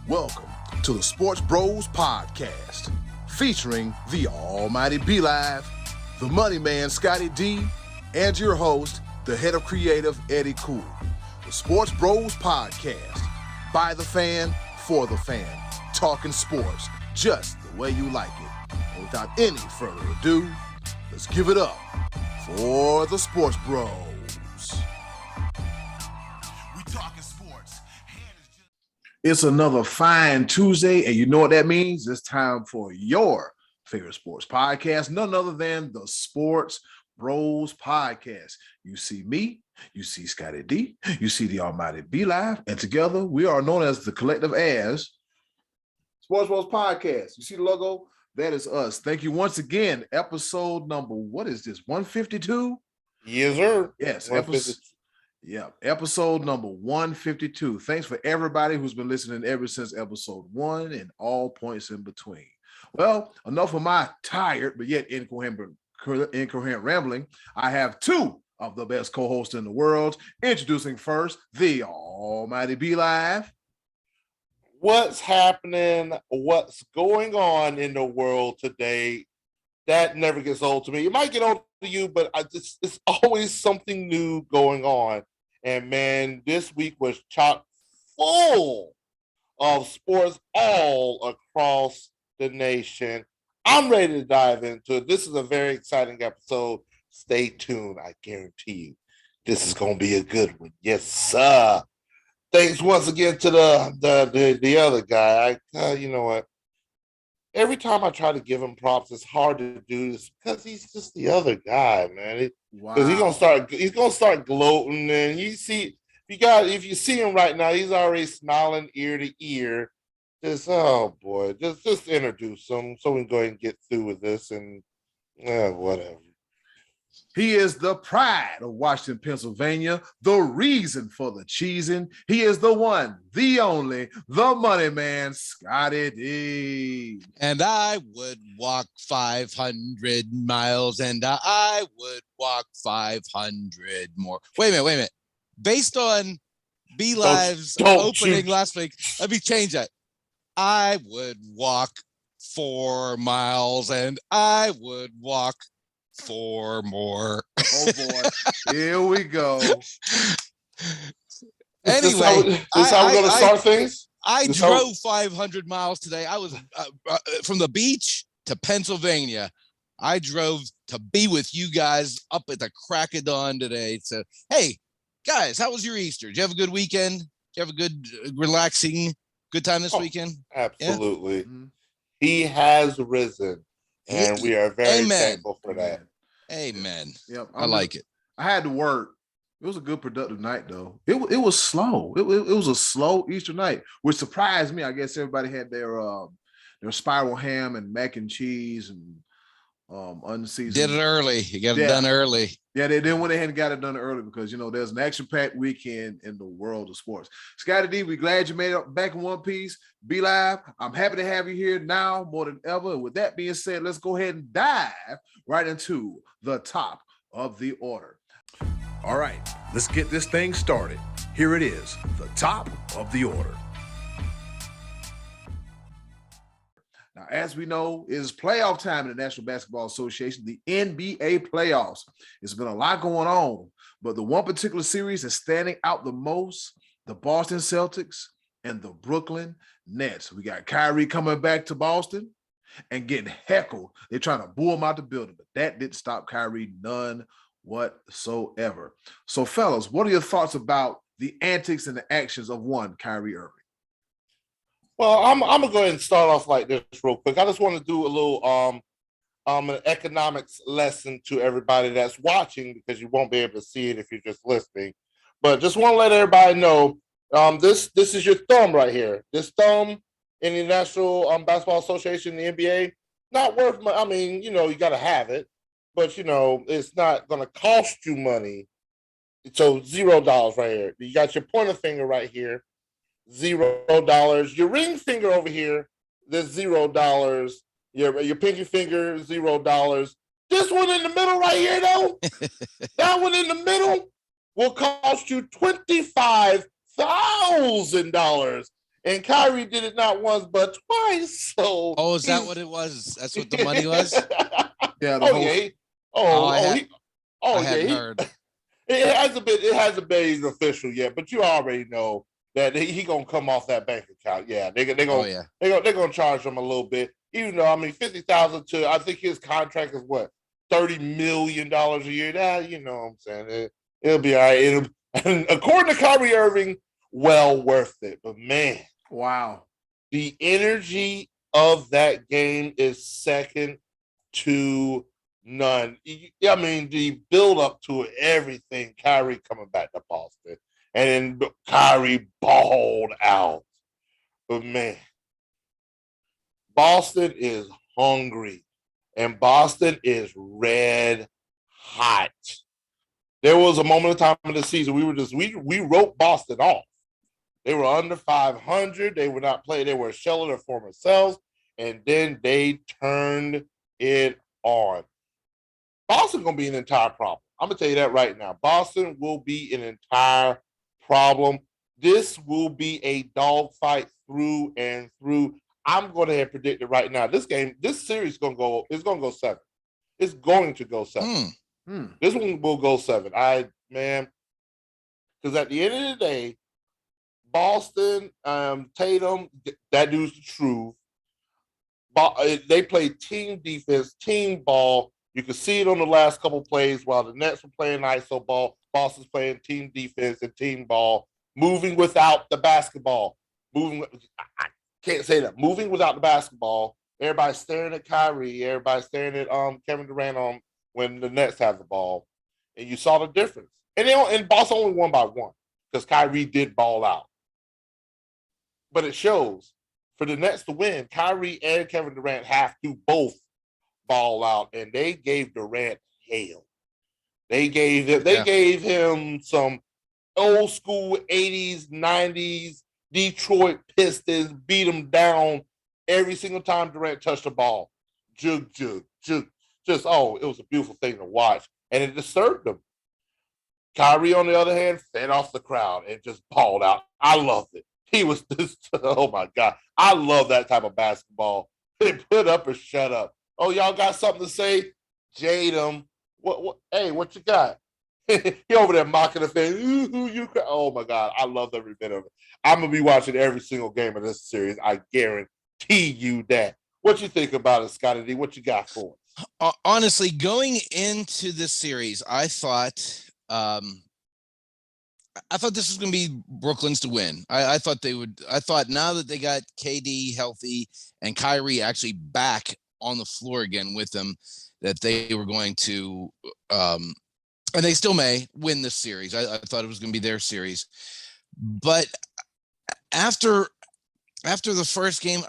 Welcome to the SportsBros podcast, featuring the almighty B-Live, the money man Scotty D, and your host, the head of creative Eddie Cool. The SportsBros podcast, by the fan, for the fan, talking sports just the way you like it. And without any further ado, let's give it up for the SportsBros. It's another fine Tuesday, and you know what that means? It's time for your favorite sports podcast, none other than the Sports Bros podcast. You see me, you see Scotty D, you see the almighty B-Live, and together we are known as the collective as Sports Bros podcast. You see the logo? That is us. Thank you once again. Episode number, what is this, 152? Yes, sir. Yes, episode number 152. Thanks for everybody who's been listening ever since episode 1 and all points in between. Well, enough of my tired but yet incoherent rambling. I have two of the best co-hosts in the world. Introducing first, the almighty B-Live. What's happening? What's going on in the world today? That never gets old to me. It might get old to you, but it's always something new going on. And man, this week was chock full of sports all across the nation. I'm ready to dive into it. This is a very exciting episode. Stay tuned. I guarantee you, this is going to be a good one. Yes, sir. Thanks once again to the other guy. You know what? Every time I try to give him props, it's hard to do this because he's just the other guy, man. Because he's gonna start gloating, and if you see him right now, he's already smiling ear to ear. Just introduce him so we can go ahead and get through with this and whatever. He is the pride of Washington, Pennsylvania, the reason for the cheesing. He is the one, the only, the money man, Scotty D. And I would walk 500 miles, and I would walk 500 more. Wait a minute. Based on B-Live's opening last week, let me change that. I would walk 4 miles, and I would walk 4 more. Oh boy, here we go. Anyway, this is how we're going to start things. I drove 500 miles today. I was from the beach to Pennsylvania. I drove to be with you guys up at the crack of dawn today. So, hey, guys, how was your Easter? Did you have a good weekend? Did you have a good, relaxing, good time this weekend? Absolutely. Yeah? He has risen. And we are very thankful for that. Amen. Yep, I like it. I had to work. It was a good, productive night, though. It was slow. It was a slow Easter night, which surprised me. I guess everybody had their spiral ham and mac and cheese and unseasoned. Did it early. You got it done early. Yeah, they went ahead and got it done early because, there's an action-packed weekend in the world of sports. Scotty D, we're glad you made it back in one piece. B-Live, I'm happy to have you here now more than ever. And with that being said, let's go ahead and dive right into the top of the order. All right, let's get this thing started. Here it is, the top of the order. Now, as we know, it is playoff time in the National Basketball Association, the NBA playoffs. It's been a lot going on, but the one particular series that's standing out the most, the Boston Celtics and the Brooklyn Nets. We got Kyrie coming back to Boston and getting heckled. They're trying to boo him out the building, but that didn't stop Kyrie none whatsoever. So, fellas, what are your thoughts about the antics and the actions of one Kyrie Irving? Well, I'm gonna go ahead and start off like this real quick. I just want to do a little an economics lesson to everybody that's watching because you won't be able to see it if you're just listening. But just want to let everybody know this is your thumb right here. This thumb in the National Basketball Association, the NBA, not worth much. I mean, you got to have it, but it's not going to cost you money. So $0 right here. You got your pointer finger right here. $0. Your ring finger over here, there's $0. Your pinky finger, $0. This one in the middle right here, though, that one in the middle will cost you $25,000. And Kyrie did it not once but twice. So is that what it was? That's what the money was? Yeah. Oh yeah. I hadn't heard. It hasn't been official yet, but you already know that he gonna come off that bank account. Yeah, they're gonna charge him a little bit. Even though, I mean, 50,000 to, I think his contract is what, $30 million a year. That, you know what I'm saying? It'll be all right. And according to Kyrie Irving, well worth it. But man, wow, the energy of that game is second to none. I mean, the build up to everything, Kyrie coming back to Boston, and then Kyrie balled out. But man, Boston is hungry, and Boston is red hot. There was a moment of time in the season we wrote Boston off. They were under 500. They were not playing. They were a shell of their former selves, and then they turned it on. Boston gonna be an entire problem. I'm gonna tell you that right now. Boston will be an entire problem. This will be a dogfight through and through. I'm going to predict it right now. This series is gonna go 7. It's going to go 7. This one will go 7. Because at the end of the day, Boston, Tatum, that dude's the truth. They play team defense, team ball. You can see it on the last couple plays while the Nets were playing ISO ball. Boston's playing team defense and team ball, moving without the basketball. I can't say that. Moving without the basketball. Everybody's staring at Kyrie. Everybody's staring at Kevin Durant when the Nets have the ball. And you saw the difference. And Boston only won by 1 because Kyrie did ball out. But it shows for the Nets to win, Kyrie and Kevin Durant have to both ball out, and they gave Durant hell. They gave him some old school 80s, 90s Detroit Pistons, beat him down every single time Durant touched the ball. Jug. Just, it was a beautiful thing to watch, and it disturbed him. Kyrie, on the other hand, fed off the crowd and just balled out. I loved it. He was just, oh my God. I love that type of basketball. They put up or shut up. Oh, y'all got something to say? Jade him. What? Hey, what you got? He over there mocking the fan. You cry. Oh my God. I love every bit of it. I'm going to be watching every single game of this series. I guarantee you that. What you think about it, Scotty D? What you got for us? Honestly, going into this series, I thought this was going to be Brooklyn's to win. I thought they would. I thought now that they got KD healthy and Kyrie actually back on the floor again with them, that they were going to, and they still may win this series. I thought it was going to be their series, but after the first game,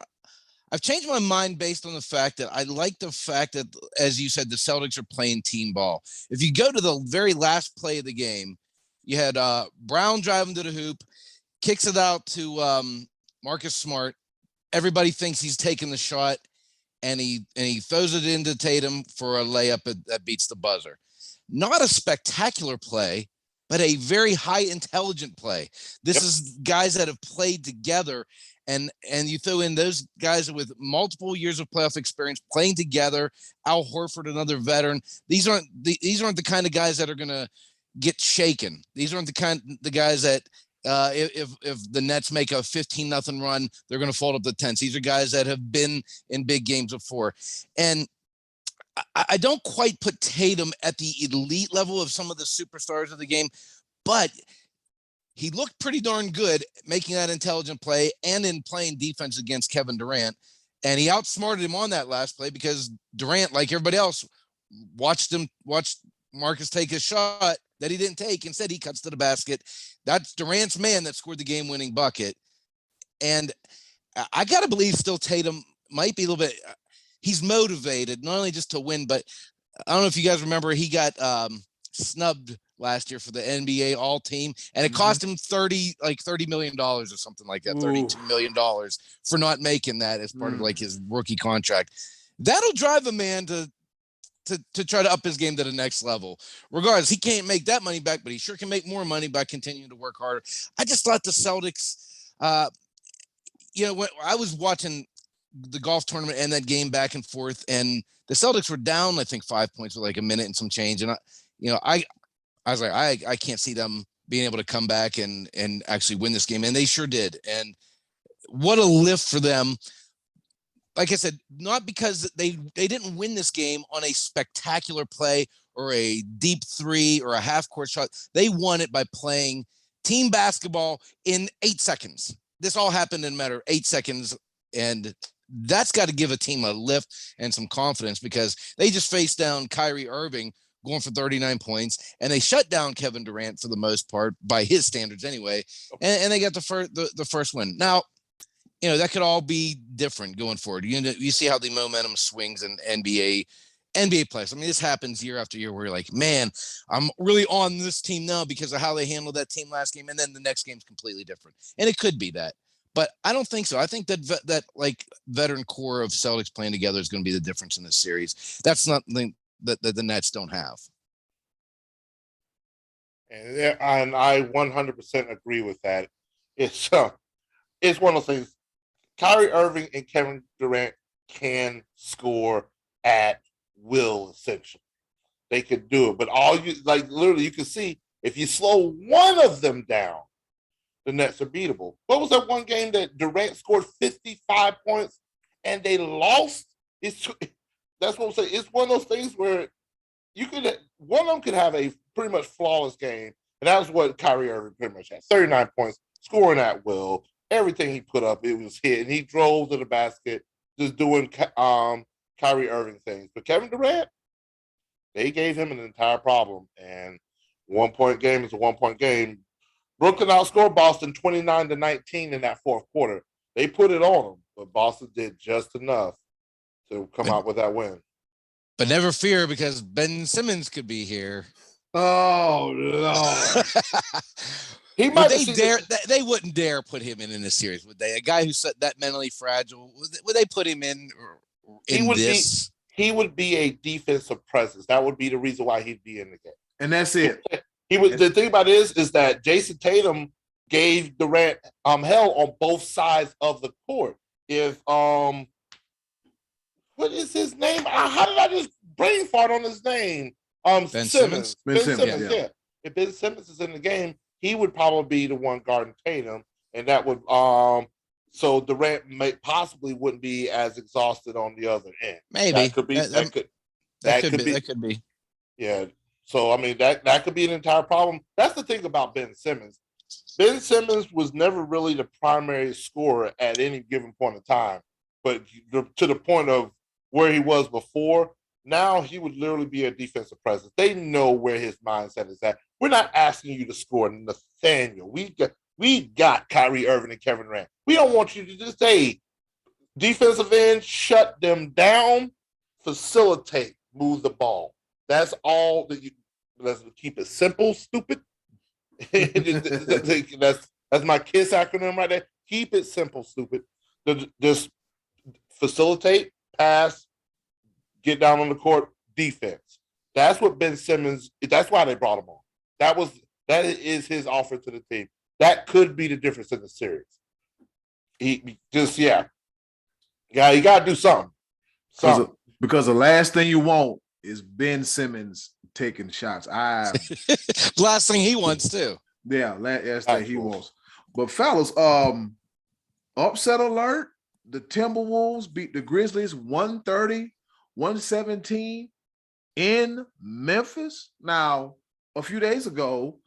I've changed my mind based on the fact that I like the fact that, as you said, the Celtics are playing team ball. If you go to the very last play of the game, you had Brown driving to the hoop, kicks it out to Marcus Smart. Everybody thinks he's taking the shot, and he throws it into Tatum for a layup that beats the buzzer. Not a spectacular play, but a very high intelligent play. This is guys that have played together, and you throw in those guys with multiple years of playoff experience playing together. Al Horford, another veteran. These aren't the kind of guys that are going to get shaken. These aren't the guys that if the Nets make a 15-0 run, they're going to fold up the tents. These are guys that have been in big games before. And I don't quite put Tatum at the elite level of some of the superstars of the game, but he looked pretty darn good making that intelligent play and in playing defense against Kevin Durant. And he outsmarted him on that last play because Durant, like everybody else, watched Marcus take a shot that he didn't take. Instead, he cuts to the basket. That's Durant's man that scored the game-winning bucket. And I got to believe still Tatum might be a little bit – he's motivated, not only just to win, but I don't know if you guys remember, he got snubbed last year for the NBA All-Team, and it cost him $30 million or something like that, $32 million for not making that as part of like his rookie contract. That'll drive a man to try to up his game to the next level. Regardless, he can't make that money back, but he sure can make more money by continuing to work harder. I just thought the Celtics, when I was watching the golf tournament and that game back and forth, and the Celtics were down, I think 5 points with like a minute and some change. And I was like, I can't see them being able to come back and actually win this game. And they sure did. And what a lift for them. Like I said, not because they didn't win this game on a spectacular play or a deep three or a half court shot. They won it by playing team basketball in 8 seconds. This all happened in a matter of 8 seconds. And that's got to give a team a lift and some confidence, because they just faced down Kyrie Irving going for 39 points, and they shut down Kevin Durant for the most part by his standards anyway. And they got the first win. Now, that could all be different going forward. You see how the momentum swings in NBA plays. I mean, this happens year after year where you're like, man, I'm really on this team now because of how they handled that team last game. And then the next game's completely different. And it could be that. But I don't think so. I think that like veteran core of Celtics playing together is going to be the difference in this series. That's not something that the Nets don't have. And I 100% agree with that. It's one of those things. Kyrie Irving and Kevin Durant can score at will, essentially. They could do it. But literally, you can see if you slow one of them down, the Nets are beatable. What was that one game that Durant scored 55 points and they lost? That's what I'm saying. It's one of those things where one of them could have a pretty much flawless game, and that was what Kyrie Irving pretty much had. 39 points, scoring at will. Everything he put up, it was hit, and he drove to the basket, just doing Kyrie Irving things. But Kevin Durant, they gave him an entire problem, and 1 point game is a 1 point game. Brooklyn outscored Boston 29-19 in that fourth quarter. They put it on them, but Boston did just enough to come out with that win. But never fear, because Ben Simmons could be here. Oh, Lord. He might they wouldn't dare put him in this series, would they? A guy who's that mentally fragile, would they put him in this? He would be a defensive presence. That would be the reason why he'd be in the game. And that's it. The thing about it is that Jason Tatum gave Durant hell on both sides of the court. If what is his name? How did I just brain fart on his name? Ben Simmons. Ben Simmons, yeah. If Ben Simmons is in the game, he would probably be the one guarding Tatum, and that would so Durant possibly wouldn't be as exhausted on the other end. Maybe that could be. Yeah. So I mean that could be an entire problem. That's the thing about Ben Simmons. Ben Simmons was never really the primary scorer at any given point in time, but to the point of where he was before, now he would literally be a defensive presence. They know where his mindset is at. We're not asking you to score, Nathaniel. We got Kyrie Irving and Kevin Durant. We don't want you to just say defensive end, shut them down, facilitate, move the ball. That's all that let's keep it simple, stupid. that's my KISS acronym right there. Keep it simple, stupid. Just facilitate, pass, get down on the court, defense. That's what Ben Simmons, that's why they brought him on. That is his offer to the team. That could be the difference in the series. You got to do something. Because the last thing you want is Ben Simmons taking shots. Last thing he wants too. Yeah, last thing he wants. But fellas, upset alert. The Timberwolves beat the Grizzlies 130-117 in Memphis. Now, a few days ago,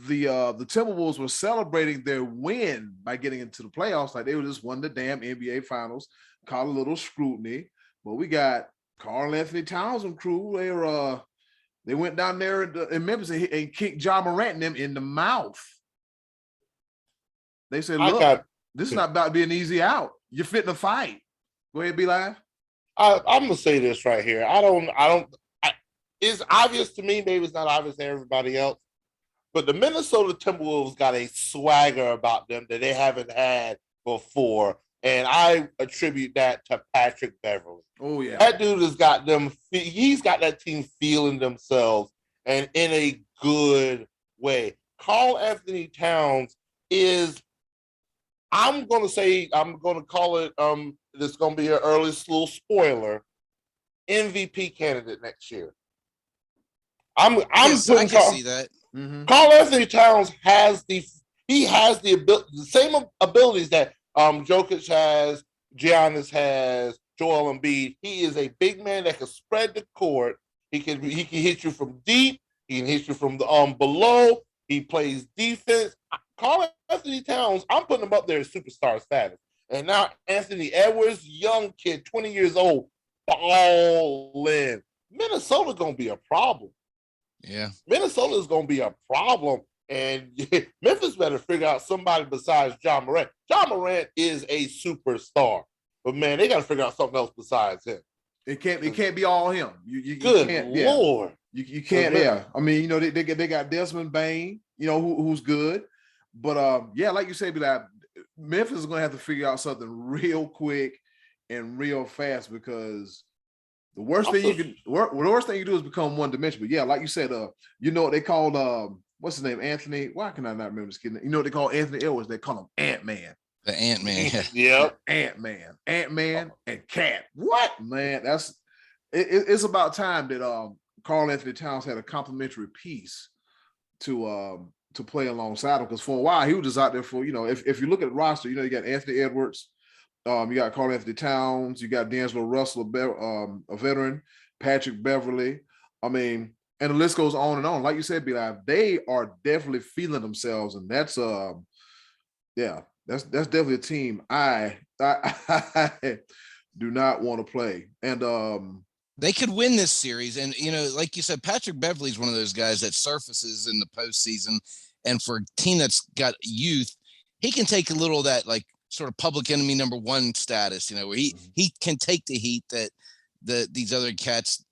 the Timberwolves were celebrating their win by getting into the playoffs. Like they were just won the damn NBA Finals. Caught a little scrutiny, but we got Karl Anthony Towns and crew. They went down there in Memphis and kicked Ja Morant and them in the mouth. They said, "Look, this is not about to be an easy out. You're fitting to fight." Go ahead, be live. I'm gonna say this right here. It's obvious to me. Maybe it's not obvious to everybody else. But the Minnesota Timberwolves got a swagger about them that they haven't had before. And I attribute that to Patrick Beverley. Oh, yeah. That dude has got them. He's got that team feeling themselves and in a good way. Karl Anthony Towns is I'm going to call it, this is going to be an early little spoiler, MVP candidate next year. I can see that. Karl Anthony Towns has the ability, the same abilities that Jokic has, Giannis has, Joel Embiid. He is a big man that can spread the court. He can hit you from deep. He can hit you from the below. He plays defense. Karl Anthony Towns, I'm putting him up there as superstar status. And now Anthony Edwards, young kid, 20 years old, balling. Minnesota's going to be a problem. Yeah. Minnesota is going to be a problem. And Memphis better figure out somebody besides John Morant. John Morant is a superstar. But, man, they got to figure out something else besides him. It can't be all him. You Good can't, Lord. Yeah. You can't, yeah. I mean, you know, they got Desmond Bane, you know, who's good. But, yeah, like you said, Memphis is going to have to figure out something real quick and real fast because the worst thing you can do is become one dimensional. But, yeah, like you said, you know what they called what's his name? Anthony. Why can I not remember this kid? You know what they call Anthony Edwards? They call him Ant-Man. The Ant-Man. Yep. Ant-Man and Cat. What? Man, it's about time that Karl Anthony Towns had a complimentary piece to play alongside him, because for a while he was just out there for, you know, if you look at the roster, you know, you got Anthony Edwards, you got Karl Anthony Towns, you got D'Angelo Russell, a veteran, Patrick Beverly. I mean, and the list goes on and on. Like you said, B-Live, they are definitely feeling themselves, and that's that's definitely a team I do not want to play. And they could win this series. And, you know, like you said, Patrick Beverly is one of those guys that surfaces in the postseason. And for a team that's got youth, he can take a little of that, like, sort of public enemy number one status, you know, where he can take the heat that these other cats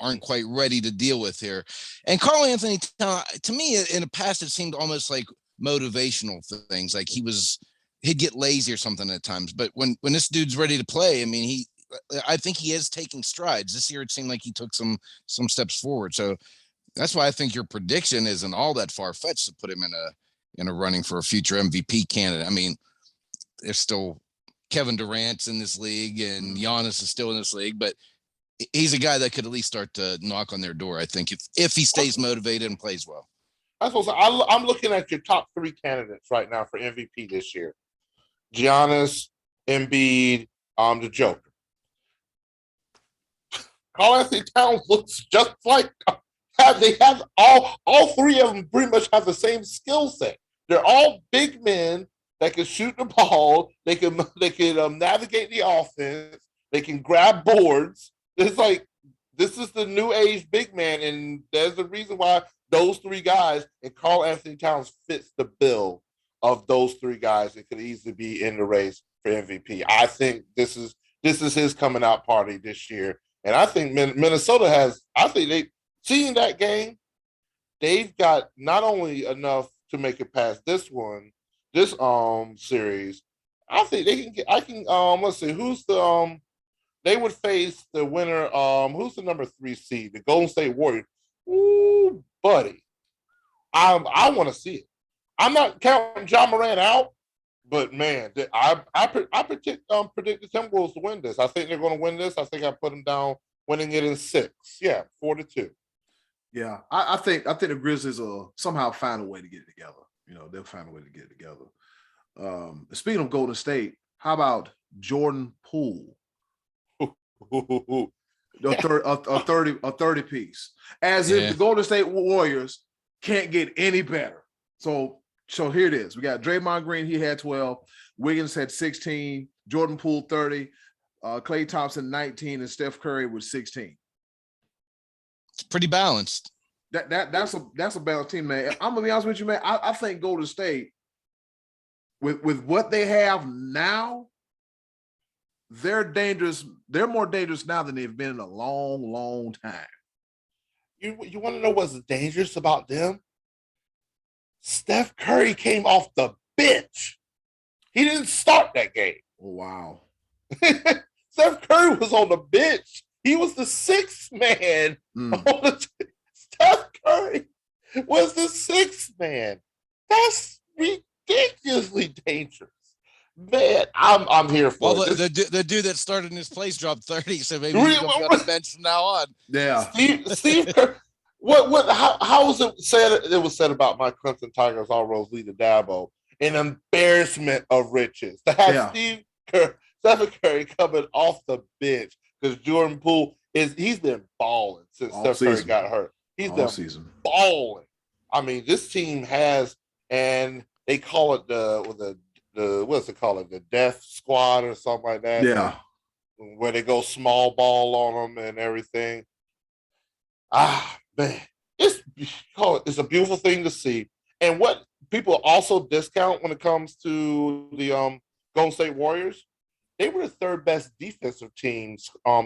aren't quite ready to deal with here. And Karl Anthony, to me, in the past, it seemed almost like motivational things. Like he'd get lazy or something at times. But when this dude's ready to play, I mean, I think he is taking strides. This year, it seemed like he took some steps forward. So that's why I think your prediction isn't all that far-fetched to put him in a running for a future MVP candidate. I mean, there's still Kevin Durant's in this league and Giannis is still in this league, but he's a guy that could at least start to knock on their door, I think, if he stays motivated and plays well. I'm looking at your top three candidates right now for MVP this year. Giannis, Embiid, the Joker. Karl Anthony Towns looks just like they have all three of them pretty much have the same skill set. They're all big men that can shoot the ball. They can navigate the offense. They can grab boards. It's like this is the new age big man, and there's a reason why those three guys and Karl Anthony Towns fits the bill of those three guys. It could easily be in the race for MVP. I think this is his coming out party this year, and I think Minnesota has. I think seeing that game, they've got not only enough to make it past this series. I think they can get. I can. Let's see. Who's the They would face the winner. Who's the number 3 seed? The Golden State Warriors. Ooh, buddy. I want to see it. I'm not counting John Morant out, but man, I predict the Timberwolves to win this. I think they're going to win this. I think I put them down, winning it in 6. Yeah, 4-2. Yeah, I think the Grizzlies will somehow find a way to get it together. You know, they'll find a way to get it together. Speaking of Golden State, how about Jordan Poole? A 30 piece. As if the Golden State Warriors can't get any better. So here it is. We got Draymond Green, he had 12. Wiggins had 16. Jordan Poole 30. Klay Thompson 19, and Steph Curry with 16. It's pretty balanced. That's a balanced team, man. I'm gonna be honest with you, man. I think Golden State, with what they have now, they're dangerous. They're more dangerous now than they've been in a long, long time. You want to know what's dangerous about them? Steph Curry came off the bench. He didn't start that game. Oh, wow. Steph Curry was on the bench. He was the 6th man. Steph Curry was the 6th man. That's ridiculous. ridiculously dangerous. Man, I'm here for well, it. The dude that started in his place dropped 30, so maybe he's going to be on the bench from now on. Yeah. Steve Kerr, how was it said? It was said about my Clemson Tigers all roads lead to Dabo. An embarrassment of riches. To have Stephen Curry coming off the bench because Jordan Poole he's been balling since Steph Curry got hurt. He's been balling. I mean, this team has, and they call it the what's it called? The death squad or something like that. Yeah. Where they go small ball on them and everything. Man, it's a beautiful thing to see. And what people also discount when it comes to the Golden State Warriors, they were the third best defensive team,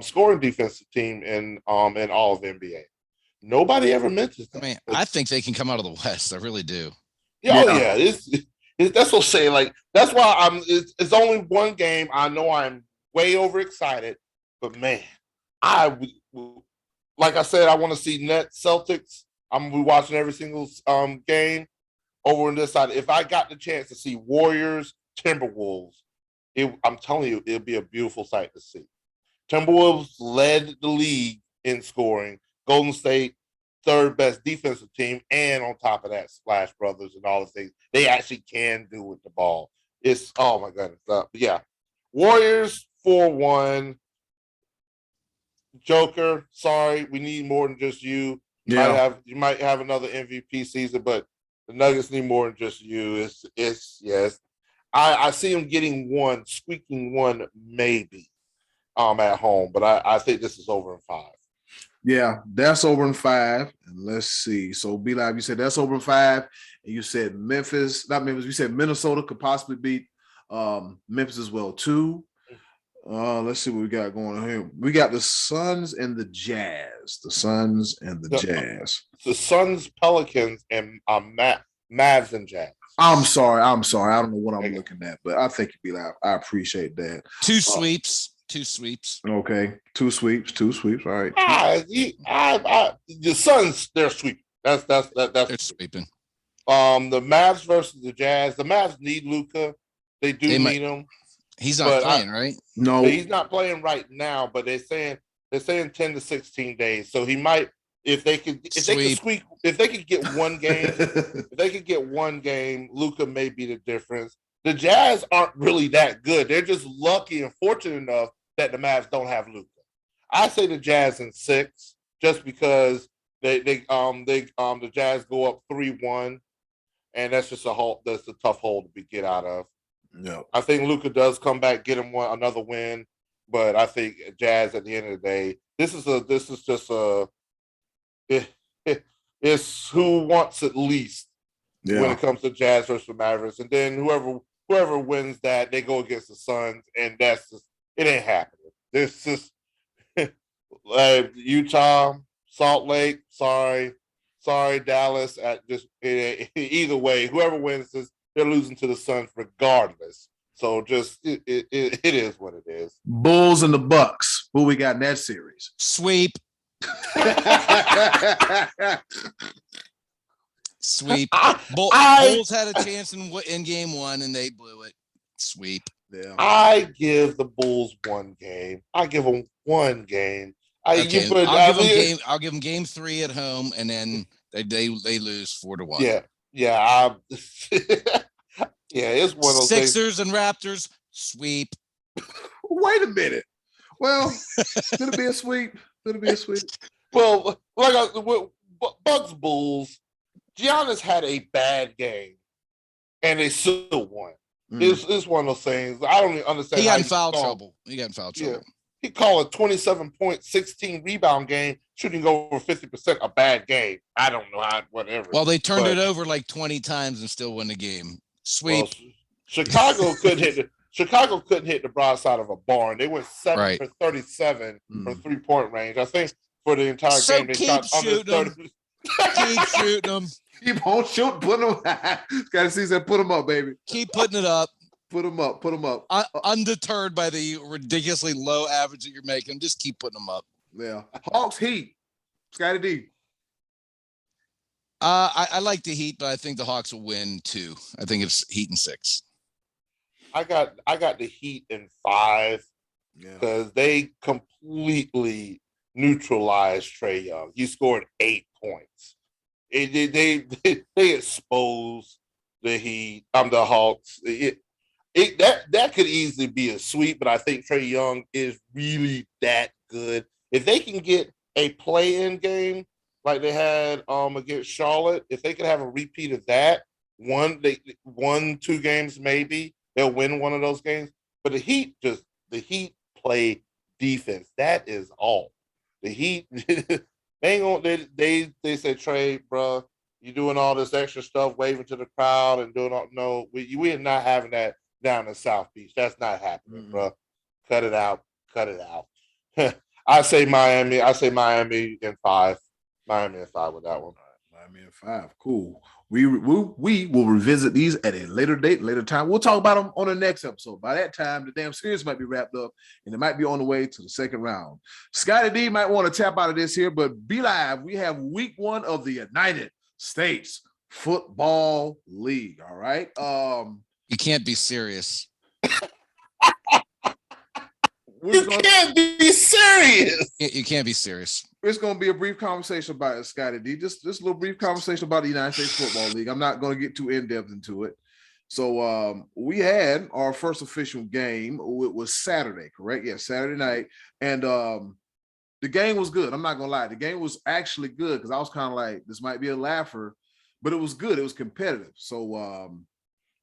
scoring defensive team in all of NBA. Nobody ever mentions that. I mean, I think they can come out of the West. I really do. Yeah. Oh yeah, that's what I'm saying. Like that's why it's only one game. I know I'm way overexcited, but man, like I said, I want to see Nets Celtics. I'm gonna be watching every single game over on this side. If I got the chance to see Warriors Timberwolves, I'm telling you, it'll be a beautiful sight to see. Timberwolves led the league in scoring. Golden State, third best defensive team, and on top of that, Splash Brothers and all the things they actually can do with the ball. It's oh my goodness, but yeah, Warriors 4-1. Joker, sorry, we need more than just you. You might have another MVP season, but the Nuggets need more than just you. It's yes. I see them getting squeaking one maybe at home, but I think this is over in 5. Yeah, that's over in 5. And let's see. So B-Live, you said that's over in 5, and you said Memphis, not Memphis, you said Minnesota could possibly beat Memphis as well too. Let's see what we got going on here. We got the Suns and the Jazz. The Suns and the Jazz. The Suns, Pelicans, and Mavs and Jazz. I'm sorry. I don't know what I'm looking at, but I think you'd be like, I appreciate that. 2 sweeps. Okay. 2 sweeps. All right. The Suns, they're sweeping. That's they're sweeping. The Mavs versus the Jazz. The Mavs need Luka. They need him. He's not playing, right? No, he's not playing right now. But they're saying 10 to 16 days. So he might, if they could get one game, Luka may be the difference. The Jazz aren't really that good. They're just lucky and fortunate enough that the Mavs don't have Luka. I say the Jazz in 6, just because the Jazz go up 3-1, and that's just that's a tough hole to get out of. No, I think Luka does come back, get him another win, but I think Jazz at the end of the day, this is just it's who wants it least when it comes to Jazz versus Mavericks, and then whoever wins that, they go against the Suns, and that's just it ain't happening. This is Utah, Salt Lake. Sorry, Dallas. Either way, whoever wins this, they're losing to the Suns regardless. So just it is what it is. Bulls and the Bucks. Who we got in that series? Sweep. Sweep. Bulls had a chance in game 1 and they blew it. Sweep. Yeah. I give the Bulls 1 game. I give them 1 game. I'll give them game 3 at home, and then they lose 4-1. Yeah. It's one of those Sixers and Raptors sweep. Wait a minute. Well, it'll be a sweep. Well, Bucks Bulls. Giannis had a bad game, and they still won. It's one of those things. I don't even understand. He got in foul trouble. Yeah. He called a 27-point, 16 rebound game, shooting over 50%, a bad game. I don't know whatever. Well, they turned it over like 20 times and still won the game. Sweep. Well, Chicago couldn't hit the broadside of a barn. They went 7 for 37 from 3-point range. I think for the entire game they shot under 30. Keep shooting them. Keep on shooting. Put them. Gotta see that. Put them up, baby. Keep putting it up. Put them up. Undeterred by the ridiculously low average that you're making, just keep putting them up. Yeah. Hawks Heat. Scotty D. I like the Heat, but I think the Hawks will win 2. I think it's Heat in 6. I got the Heat in 5 Yeah. because they completely neutralized Trae Young. He scored 8 points. They exposed the Heat. The Hawks. That could easily be a sweep, but I think Trae Young is really that good. If they can get a play-in game like they had against Charlotte, if they could have a repeat of that, 2 games maybe, they'll win one of those games. But the Heat play defense. That is all. The Heat they say, Trey, bro, you doing all this extra stuff, waving to the crowd and doing all no, we are not having that down in South Beach. That's not happening, bro. Cut it out. I say Miami in 5. Miami in 5 with that one. Miami in 5. Cool. We will revisit these at a later date, later time. We'll talk about them on the next episode. By that time, the damn series might be wrapped up and it might be on the way to the second round. Scotty D might want to tap out of this here, but be live. We have week 1 of the United States Football League. All right. You can't be serious. You can't be serious. You can't be serious. It's going to be a brief conversation about it, Scotty D. Just a little brief conversation about the United States Football League. I'm not going to get too in-depth into it. So we had our first official game. It was Saturday, correct? Yeah, Saturday night. And the game was good. I'm not going to lie. The game was actually good because I was kind of like, this might be a laugher, but it was good. It was competitive. So,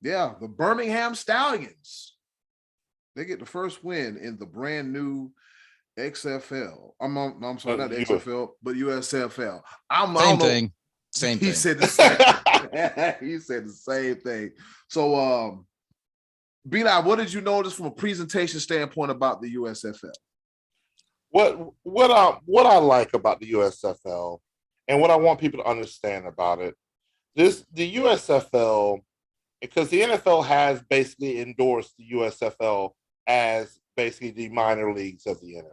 yeah, the Birmingham Stallions, they get the first win in the brand new XFL. I'm sorry, not the XFL, but USFL. Same thing. He said the same. He said the same thing. So, B-Live, what did you notice from a presentation standpoint about the USFL? What I like about the USFL and what I want people to understand about it, the USFL, because the NFL has basically endorsed the USFL as basically the minor leagues of the NFL.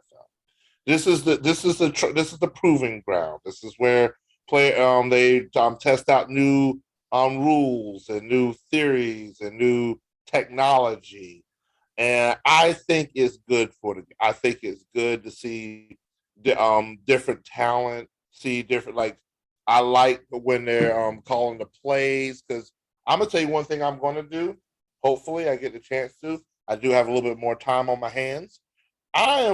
This is the proving ground. This is where they test out new rules and new theories and new technology, and I think it's good I think it's good to see different talent, see different, like, I like when they're calling the plays, because I'm gonna tell you one thing I'm gonna do. Hopefully, I get the chance to. I do have a little bit more time on my hands. I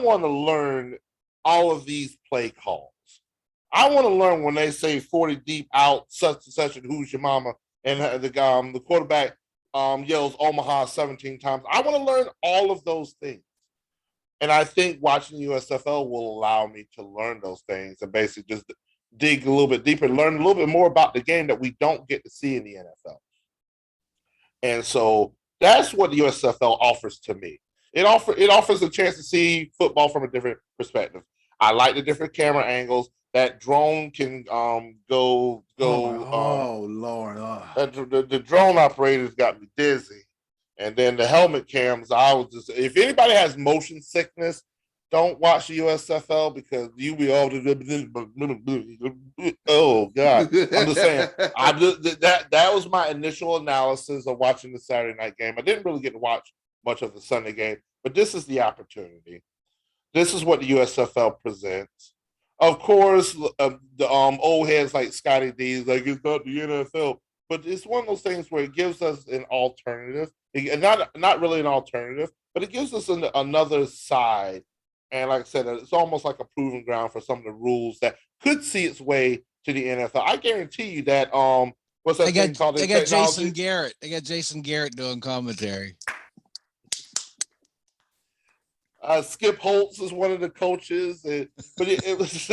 want to learn all of these play calls. I want to learn when they say 40 deep out, such and such, and who's your mama, and the quarterback yells Omaha 17 times. I want to learn all of those things. And I think watching USFL will allow me to learn those things and basically just dig a little bit deeper, learn a little bit more about the game that we don't get to see in the NFL. And so that's what the USFL offers to me. It offers a chance to see football from a different perspective. I like the different camera angles. That drone can go. Oh Lord! The drone operators got me dizzy, and then the helmet cams. If anybody has motion sickness, don't watch the USFL because you be all. Oh God! I'm just saying. That was my initial analysis of watching the Saturday night game. I didn't really get to watch much of the Sunday game, but this is the opportunity. This is what the USFL presents. Of course, the old heads like Scotty D is like, it's not the NFL, but it's one of those things where it gives us an alternative, not really an alternative, but it gives us another side. And like I said, it's almost like a proving ground for some of the rules that could see its way to the NFL. I guarantee you that what's that thing called? They got Jason Garrett. They got Jason Garrett doing commentary. Skip Holtz is one of the coaches, but it was.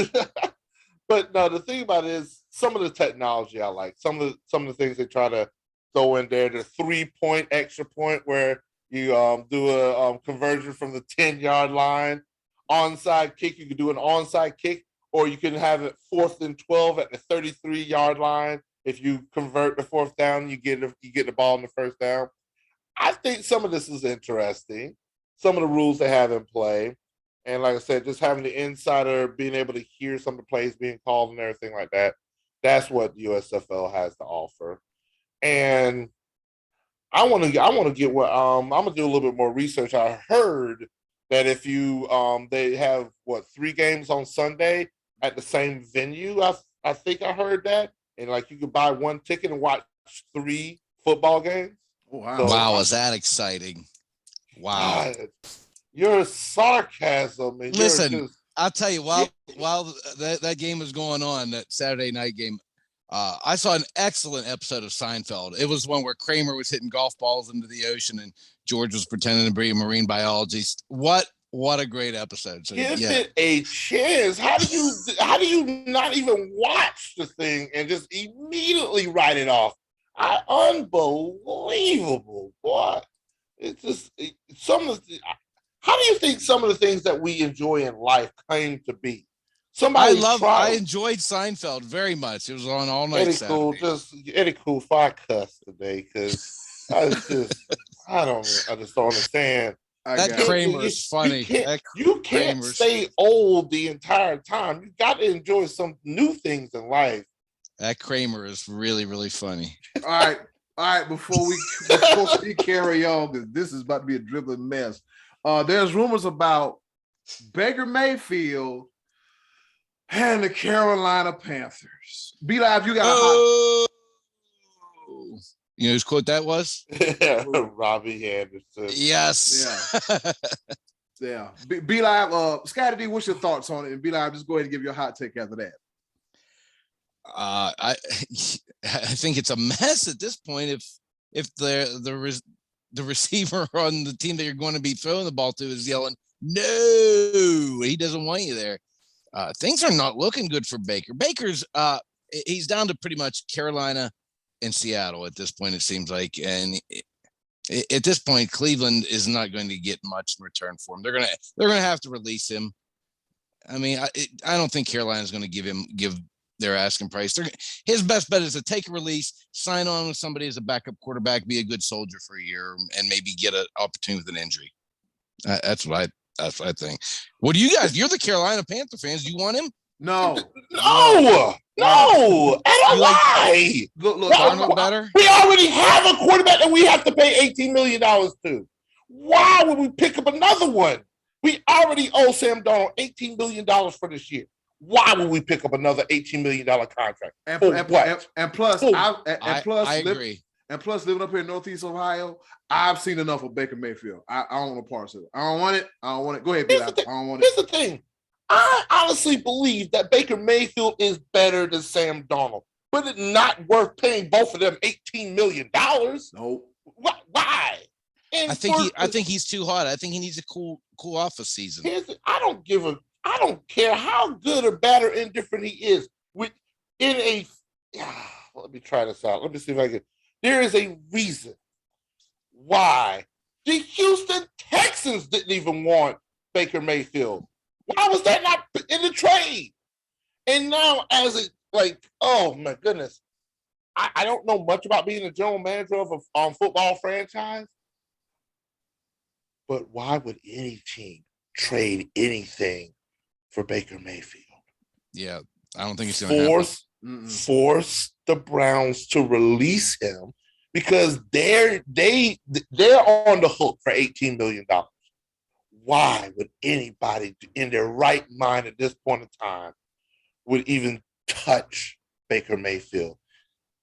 But no, the thing about it is some of the technology I like. Some of the things they try to throw in there. The 3-point extra point where you do a conversion from the 10-yard line, onside kick. You could do an onside kick, or you can have it 4th and 12 at the 33-yard line. If you convert the 4th down, you get the ball in the 1st down. I think some of this is interesting. Some of the rules they have in play. And like I said, just having the insider, being able to hear some of the plays being called and everything like that. That's what USFL has to offer. And I want to get what I'm gonna do a little bit more research. I heard that if you they have 3 games on Sunday at the same venue. I think I heard that, and like you could buy one ticket and watch 3 football games. Oh, wow. So, Wow, is that exciting? Wow. God, your sarcasm and Listen, I'll tell you, while that game was going on, that Saturday night game, I saw an excellent episode of Seinfeld. It was one where Kramer was hitting golf balls into the ocean and George was pretending to be a marine biologist. What a great episode. So, give it a chance. How do you not even watch the thing and just immediately write it off? Unbelievable, boy. It's just how do you think some of the things that we enjoy in life came to be? I enjoyed Seinfeld very much. It was on all night. Eddie Cool, if I cuss today, because I just don't understand. That Kramer is funny. You can't stay old the entire time. You got to enjoy some new things in life. That Kramer is really, really funny. All right. Before we carry on, because this is about to be a dribbling mess. There's rumors about Baker Mayfield and the Carolina Panthers. B-Live, you got a hot. You know whose quote that was? Robbie Anderson. Yes. Yeah. B-Live, Scotty D, what's your thoughts on it? And B-Live, just go ahead and give your hot take after that. I think it's a mess at this point. If the receiver on the team that you're going to be throwing the ball to is yelling, no, he doesn't want you there. Things are not looking good for Baker. Baker's he's down to pretty much Carolina and Seattle at this point, it seems like. And at this point, Cleveland is not going to get much in return for him. They're gonna have to release him. I mean, I don't think Carolina's going to give their asking price. His best bet is to take a release, sign on with somebody as a backup quarterback, be a good soldier for a year, and maybe get an opportunity with an injury. That's what I think. What do you guys? You're the Carolina Panther fans. Do you want him? No. Why? Look, Arnold better? We already have a quarterback that we have to pay $18 million to. Why would we pick up another one? We already owe Sam Darnold $18 million for this year. Why would we pick up another $18 million contract? And plus, I agree. And plus, living up here in Northeast Ohio, I've seen enough of Baker Mayfield. I don't want to parse it. I don't want it. Go ahead, B. I don't want it. Here's the thing. I honestly believe that Baker Mayfield is better than Sam Darnold, but it's not worth paying both of them $18 million. Nope. Why? I think he's too hot. I think he needs to cool off a season. I don't care how good or bad or indifferent he is. Let me try this out. Let me see if I can. There is a reason why the Houston Texans didn't even want Baker Mayfield. Why was that not in the trade? And now, oh my goodness, I don't know much about being a general manager of a football franchise, but why would any team trade anything for Baker Mayfield? Yeah, I don't think it's going to happen. Force the Browns to release him because they're on the hook for $18 million. Why would anybody in their right mind at this point in time would even touch Baker Mayfield?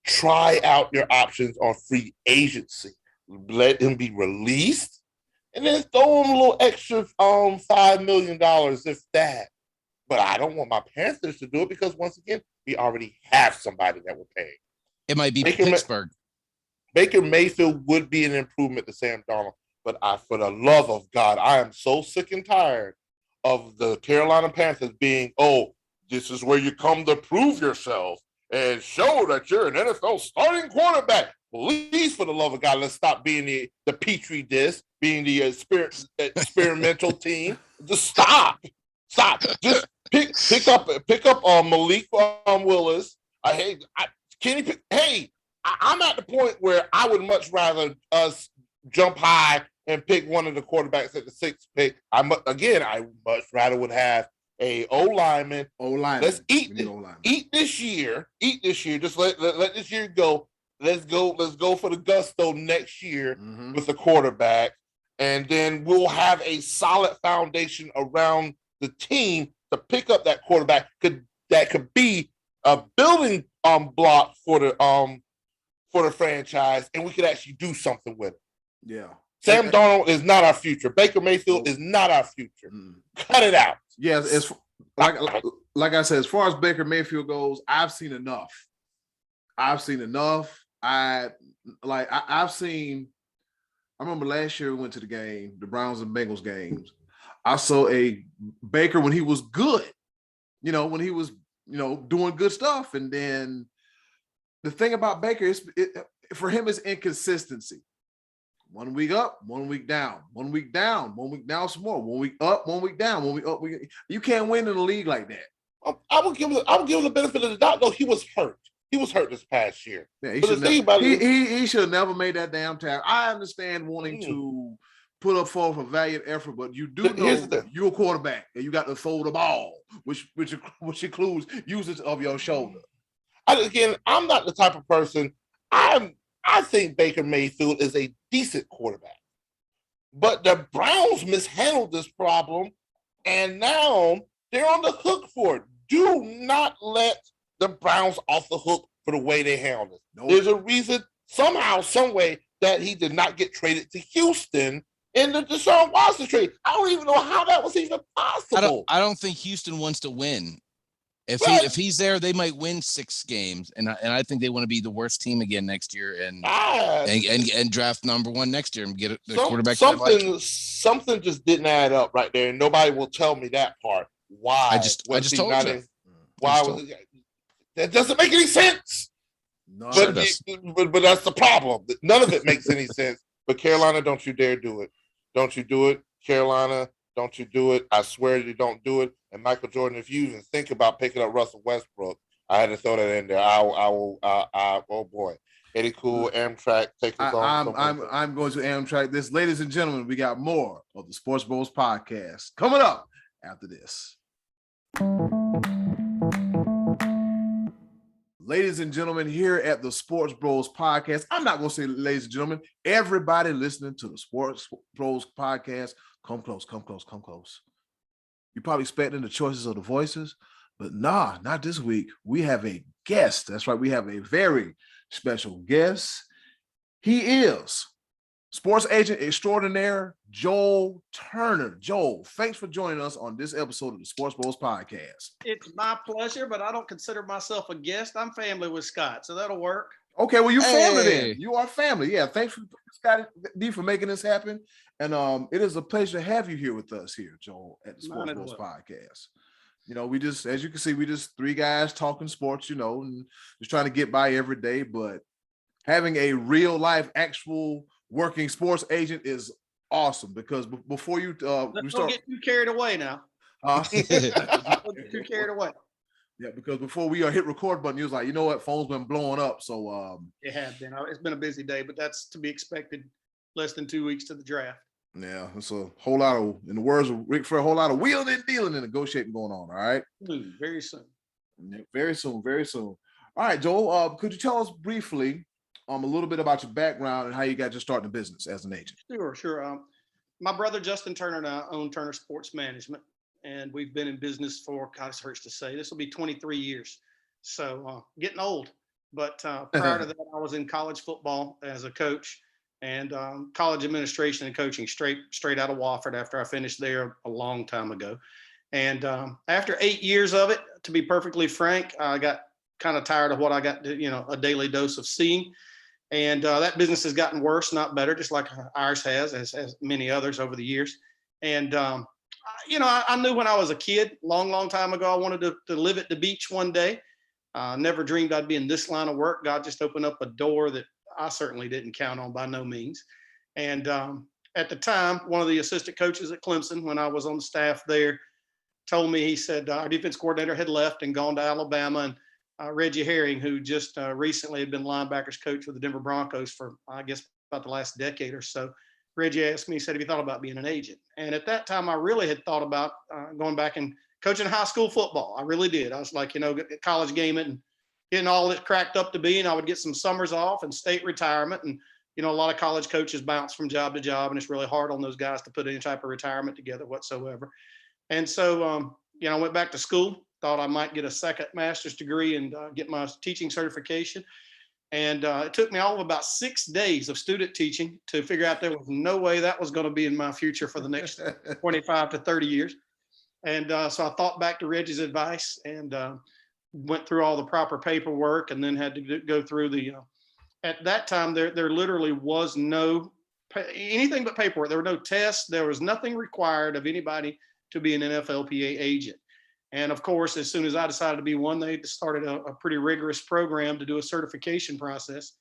Try out your options on free agency. Let him be released, and then throw him a little extra $5 million, if that. But I don't want my Panthers to do it because, once again, we already have somebody that will pay. It might be Pittsburgh. Baker Mayfield would be an improvement to Sam Darnold. But for the love of God, I am so sick and tired of the Carolina Panthers being, this is where you come to prove yourself and show that you're an NFL starting quarterback. Please, for the love of God, let's stop being the Petri dish, being the experimental team. Just stop. Just pick up Malik Willis. I'm at the point where I would much rather us jump high and pick one of the quarterbacks at the 6th pick. I much rather would have a O-lineman. O-lineman. Let's eat We need O-lineman. eat this year. Eat this year. Just let this year go. Let's go for the gusto next year with the quarterback. And then we'll have a solid foundation around the team to pick up that quarterback that could be a building block for the franchise, and we could actually do something with it. Yeah. Sam Darnold is not our future. Baker Mayfield is not our future. Cut it out. Yeah, it's like I said, as far as Baker Mayfield goes, I've seen enough. I've I remember last year we went to the game, the Browns and Bengals games. I saw a Baker when he was good, when he was, doing good stuff. And then the thing about Baker is for him is inconsistency. 1 week up, 1 week down, 1 week down, 1 week down some more, 1 week up, 1 week down, 1 week up. You can't win in a league like that. I would give him the benefit of the doubt, though. He was hurt. He was hurt this past year. Yeah, he should have never made that damn tackle. I understand wanting to put up forth a valiant effort, but you do know you're a quarterback and you got to throw the ball, which includes usage of your shoulder. I'm not the type of person. I think Baker Mayfield is a decent quarterback, but the Browns mishandled this problem, and now they're on the hook for it. Do not let the Browns off the hook for the way they handled it. Nope. There's a reason, somehow, some way, that he did not get traded to Houston in the Deshaun Watson trade. I don't even know how that was even possible. I don't think Houston wants to win. If he's there, they might win 6 games, and I think they want to be the worst team again next year and draft number 1 next year and get the quarterback. Something just didn't add up right there, and nobody will tell me that part. Why? I just told you. Why was it? That doesn't make any sense. No, but that's the problem. None of it makes any sense. But Carolina, don't you dare do it. Don't you do it. Carolina, don't you do it. I swear you don't do it. And Michael Jordan, if you even think about picking up Russell Westbrook, I had to throw that in there. Oh boy. Eddie Cool, Amtrak, take us on. I'm going to Amtrak this. Ladies and gentlemen, we got more of the SportsBros podcast coming up after this. Ladies and gentlemen, here at the SportsBros podcast, I'm not going to say ladies and gentlemen, everybody listening to the SportsBros podcast, come close, come close, come close. You're probably expecting the choices of the voices, but nah, not this week. We have a guest. That's right. We have a very special guest. He is sports agent extraordinaire, Joel Turner. Joel, thanks for joining us on this episode of the SportsBros podcast. It's my pleasure, but I don't consider myself a guest. I'm family with Scott, so that'll work. Okay, well, you're family then. You are family. Yeah, thanks for Scott D for making this happen. And it is a pleasure to have you here with us here, Joel, at the SportsBros podcast. We just, as you can see, we just 3 guys talking sports, and just trying to get by every day. But having a real life, actual working sports agent is awesome because before you don't get too carried away now. Don't get too carried away. Yeah, because before we hit record button, you was like, you know what, phone's been blowing up. So it has been. It's been a busy day, but that's to be expected. Less than 2 weeks to the draft. Yeah, it's a whole lot of, in the words of Rick Flair, a whole lot of wheeling and dealing and negotiating going on. All right. Very soon. Yeah, very soon. Very soon. All right, Joel. Could you tell us briefly a little bit about your background and how you got your start in business as an agent? Sure. My brother Justin Turner and I own Turner Sports Management, and we've been in business for, God, it hurts to say, this will be 23 years. So getting old. But prior to that, I was in college football as a coach and college administration and coaching straight out of Wofford after I finished there a long time ago. And after 8 years of it, to be perfectly frank, I got kind of tired of what I got to, a daily dose of seeing. And that business has gotten worse, not better, just like ours has, as many others over the years. And, I knew when I was a kid, long time ago, I wanted to live at the beach one day. Never dreamed I'd be in this line of work. God just opened up a door that I certainly didn't count on by no means. And at the time, one of the assistant coaches at Clemson, when I was on the staff there, told me, he said, our defense coordinator had left and gone to Alabama. And Reggie Herring, who just recently had been linebackers coach with the Denver Broncos for, I guess, about the last decade or so. Reggie asked me, he said, have you thought about being an agent? And at that time, I really had thought about going back and coaching high school football. I really did. I was like, college gaming and getting all it cracked up to be. And I would get some summers off and state retirement. And, a lot of college coaches bounce from job to job, and it's really hard on those guys to put any type of retirement together whatsoever. And so, I went back to school, thought I might get a second master's degree and get my teaching certification. And it took me all of about 6 days of student teaching to figure out there was no way that was going to be in my future for the next 25 to 30 years. And so I thought back to Reggie's advice and went through all the proper paperwork, and then had to go through the, at that time, there literally was no anything but paperwork. There were no tests. There was nothing required of anybody to be an NFLPA agent. And of course, as soon as I decided to be one, they started a pretty rigorous program to do a certification process.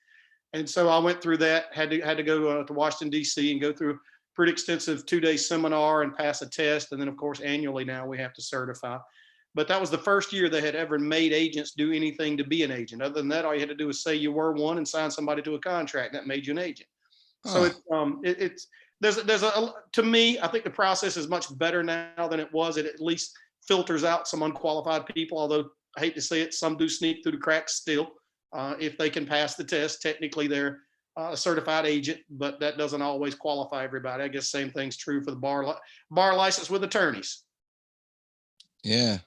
And so I went through that, had to go to Washington, D.C. and go through a pretty extensive 2-day seminar and pass a test. And then, of course, annually now we have to certify. But that was the first year they had ever made agents do anything to be an agent. Other than that, all you had to do was say you were one and sign somebody to a contract. That made you an agent. So to me, I think the process is much better now than it was. It at least filters out some unqualified people, although I hate to say it, some do sneak through the cracks still. If they can pass the test, technically they're a certified agent, but that doesn't always qualify everybody. I guess same thing's true for the bar license with attorneys. Yeah.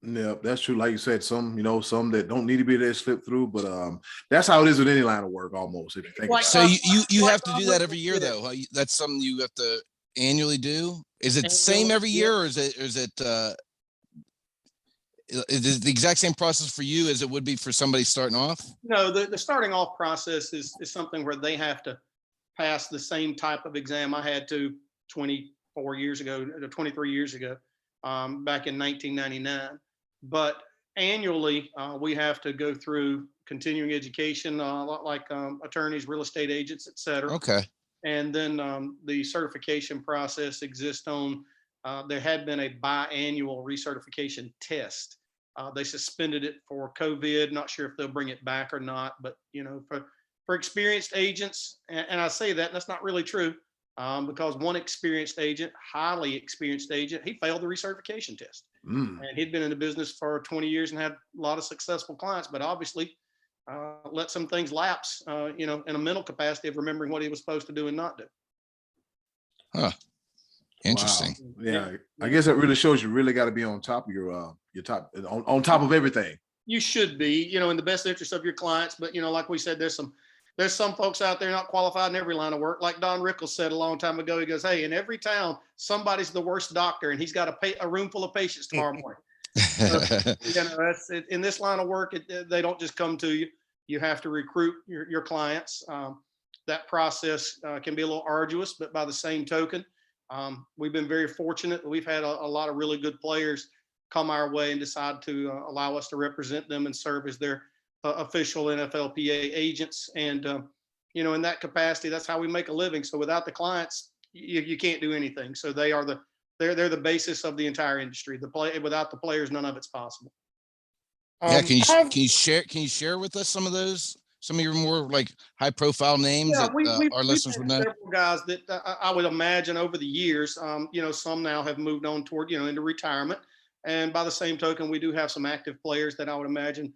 Yeah, that's true. Like you said, some that don't need to be there slip through, but that's how it is with any line of work almost. If you think about it. So you have to do that every year though. That's something you have to annually do. Is it the same every year, or is it the exact same process for you as it would be for somebody starting off? No, the starting off process is something where they have to pass the same type of exam I had to 23 years ago, back in 1999. But annually, we have to go through continuing education, a lot like attorneys, real estate agents, et cetera. Okay. And then the certification process exists on, there had been a biannual recertification test. They suspended it for COVID. Not sure if they'll bring it back or not, but for experienced agents, and I say that, and that's not really true, because one experienced agent, highly experienced agent, he failed the recertification test. And he'd been in the business for 20 years and had a lot of successful clients, but obviously let some things lapse, in a mental capacity of remembering what he was supposed to do and not do. Huh. Interesting. Wow. Yeah. I guess that really shows you really got to be on top of your top, on top of everything. You should be, in the best interest of your clients. But, like we said, there's some folks out there not qualified in every line of work. Like Don Rickles said a long time ago, he goes, hey, in every town, somebody's the worst doctor and he's got a room full of patients tomorrow morning. That's in this line of work. They don't just come to you. You have to recruit your clients. That process can be a little arduous, but by the same token, we've been very fortunate that we've had a lot of really good players come our way and decide to allow us to represent them and serve as their official NFLPA agents. And, in that capacity, that's how we make a living. So without the clients, you can't do anything. So they're the basis of the entire industry. Without the players, none of it's possible. Yeah. Can you share with us some of your more like high profile names that our listeners would know? Several guys that I would imagine over the years, some now have moved on toward, into retirement. And by the same token, we do have some active players that I would imagine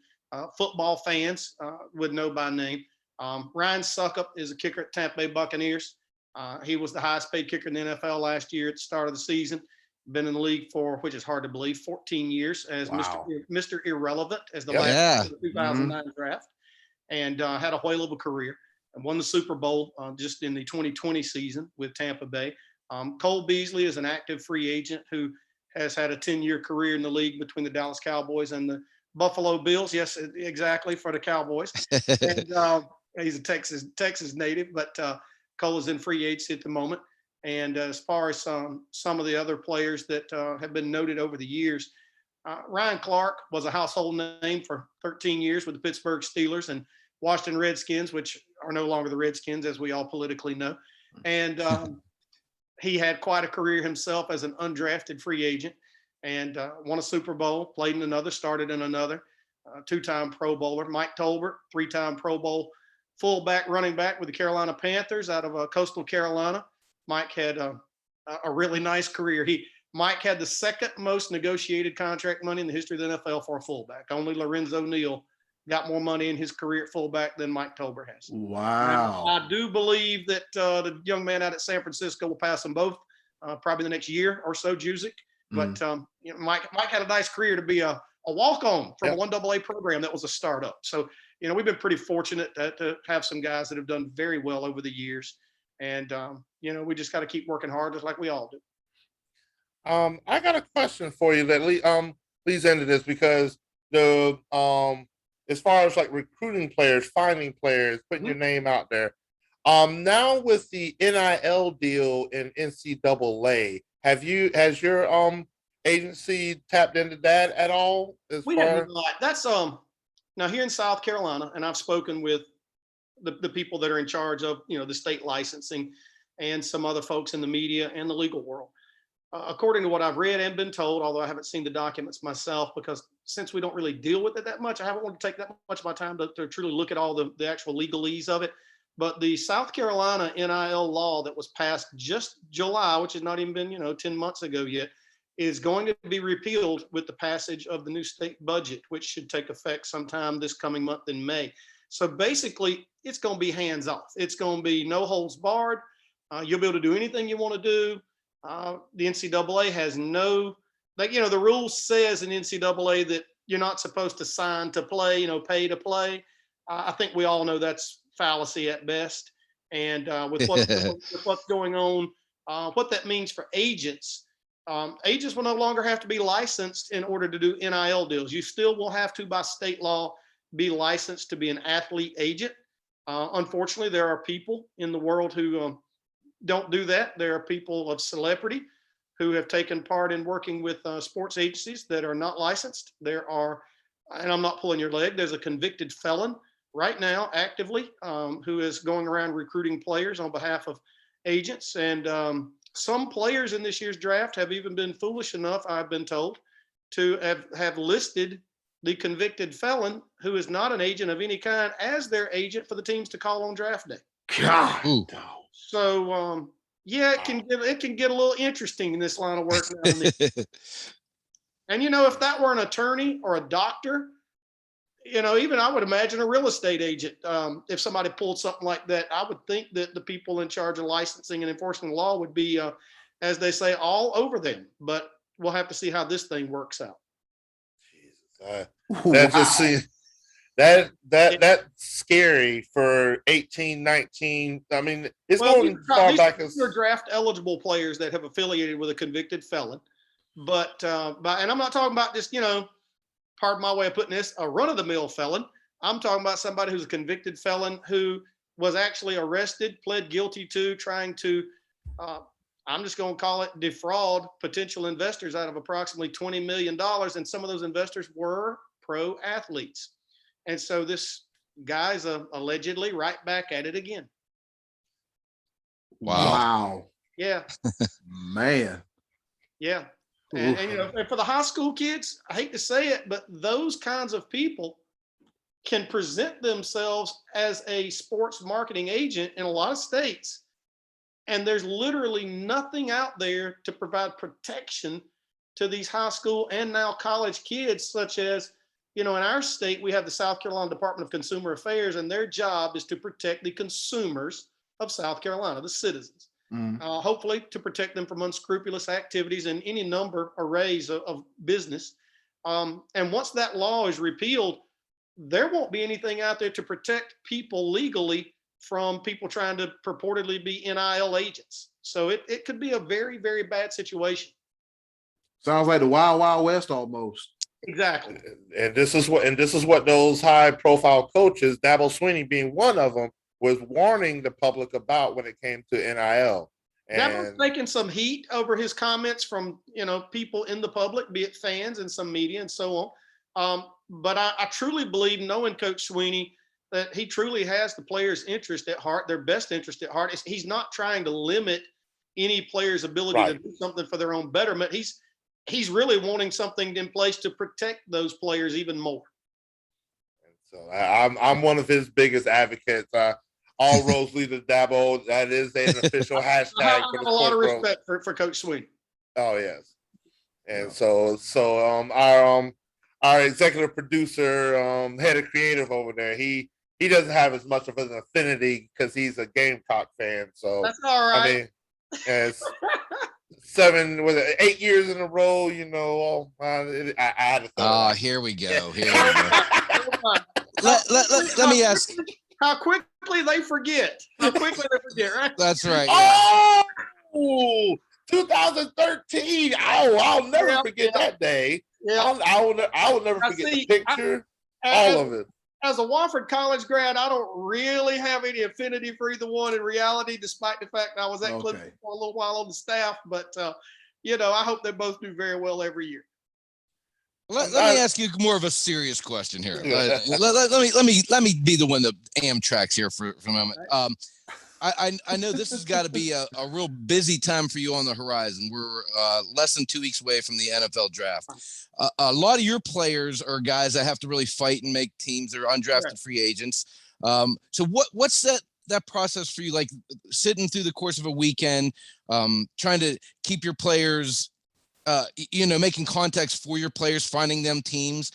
football fans would know by name. Ryan Suckup is a kicker at Tampa Bay Buccaneers. He was the highest paid kicker in the NFL last year at the start of the season. Been in the league for, which is hard to believe, 14 years as Mr. Irrelevant as the last of the 2009 draft, and had a whale of a career and won the Super Bowl just in the 2020 season with Tampa Bay. Cole Beasley is an active free agent who has had a 10-year career in the league between the Dallas Cowboys and the Buffalo Bills. Yes, exactly, for the Cowboys. And he's a Texas native, but Cole is in free agency at the moment. And as far as some of the other players that have been noted over the years, Ryan Clark was a household name for 13 years with the Pittsburgh Steelers and Washington Redskins, which are no longer the Redskins, as we all politically know. And he had quite a career himself as an undrafted free agent and won a Super Bowl, played in another, started in another, two-time Pro Bowler. Mike Tolbert, three-time Pro Bowl fullback, running back with the Carolina Panthers out of coastal Carolina. Mike had a really nice career. Mike had the second most negotiated contract money in the history of the NFL for a fullback. Only Lorenzo Neal got more money in his career at fullback than Mike Tolbert has. Wow. Now, I do believe that the young man out at San Francisco will pass them both probably the next year or so, Jusic. But Mike had a nice career to be a walk-on from a 1AA program that was a startup. So, we've been pretty fortunate to have some guys that have done very well over the years. And, we just got to keep working hard just like we all do. I got a question for you that leads into this, because the as far as like recruiting players, finding players, putting your name out there. Now with the NIL deal in NCAA, has your agency tapped into that at all? We have not. That's now here in South Carolina, and I've spoken with the people that are in charge of the state licensing and some other folks in the media and the legal world. According to what I've read and been told, although I haven't seen the documents myself, because since we don't really deal with it that much, I haven't wanted to take that much of my time to truly look at all the actual legalese of it. But the South Carolina NIL law that was passed just July, which has not even been 10 months ago yet, is going to be repealed with the passage of the new state budget, which should take effect sometime this coming month in May. So basically, it's going to be hands off. It's going to be no holds barred. You'll be able to do anything you want to do. The NCAA has the rule says in NCAA that you're not supposed to sign to play, pay to play. I think we all know that's fallacy at best. And with what's going on, what that means for agents, agents will no longer have to be licensed in order to do NIL deals. You still will have to, by state law, be licensed to be an athlete agent. Unfortunately, there are people in the world who don't do that. There are people of celebrity who have taken part in working with sports agencies that are not licensed. There are, and I'm not pulling your leg, there's a convicted felon right now actively who is going around recruiting players on behalf of agents. And some players in this year's draft have even been foolish enough, I've been told, to have listed the convicted felon, who is not an agent of any kind, as their agent for the teams to call on draft day. God. Ooh. So it can get a little interesting in this line of work now and then. And if that were an attorney or a doctor, even I would imagine a real estate agent, if somebody pulled something like that, I would think that the people in charge of licensing and enforcing the law would be, as they say, all over them. But we'll have to see how this thing works out. Jesus, that just seems that's scary for 18, 19. I mean, it's going far back as draft eligible players that have affiliated with a convicted felon. But and I'm not talking about just, pardon my way of putting this, a run-of-the-mill felon. I'm talking about somebody who's a convicted felon who was actually arrested, pled guilty to trying to, I'm just going to call it, defraud potential investors out of approximately $20 million. And some of those investors were pro athletes. And so this guy's allegedly right back at it again. Wow. Yeah. Man. Yeah. And for the high school kids, I hate to say it, but those kinds of people can present themselves as a sports marketing agent in a lot of states. And there's literally nothing out there to provide protection to these high school and now college kids, such as, in our state, we have the South Carolina Department of Consumer Affairs, and their job is to protect the consumers of South Carolina, the citizens. Hopefully to protect them from unscrupulous activities in any number arrays of business. And once that law is repealed, there won't be anything out there to protect people legally from people trying to purportedly be NIL agents. So it could be a very, very bad situation. Sounds like the Wild Wild West almost. Exactly. And this is what those high profile coaches, Dabo Swinney being one of them, was warning the public about when it came to NIL. Dabo's taking some heat over his comments from people in the public, be it fans and some media and so on. But I truly believe, knowing Coach Swinney, that he truly has the players' interest at heart, their best interest at heart. He's not trying to limit any player's ability to do something for their own betterment. He's really wanting something in place to protect those players even more. So I'm one of his biggest advocates. All roads lead to Dabo. That is an official hashtag. I have a lot of respect for Coach Swinney. Oh yes, And our executive producer, head of creative over there, he doesn't have as much of an affinity because he's a Gamecock fan. So That's all right. I mean, as 8 years in a row, you know, I had to throw it. Here we go. Here we go. let me ask. How quickly they forget. Right? That's right. Yeah. Oh, 2013. I'll never forget that day. Yeah. I will never forget the picture. All of it. As a Wofford College grad, I don't really have any affinity for either one in reality, despite the fact I was at Clemson for a little while on the staff. But you know, I hope they both do very well every year. Let me ask you more of a serious question here. Let me be the one that Amtrak's here for a moment. I know this has got to be a real busy time for you on the horizon. We're less than 2 weeks away from the NFL draft. A lot of your players are guys that have to really fight and make teams. They're undrafted free agents. So what's that process for you? Like sitting through the course of a weekend, trying to keep your players, making contacts for your players, finding them teams,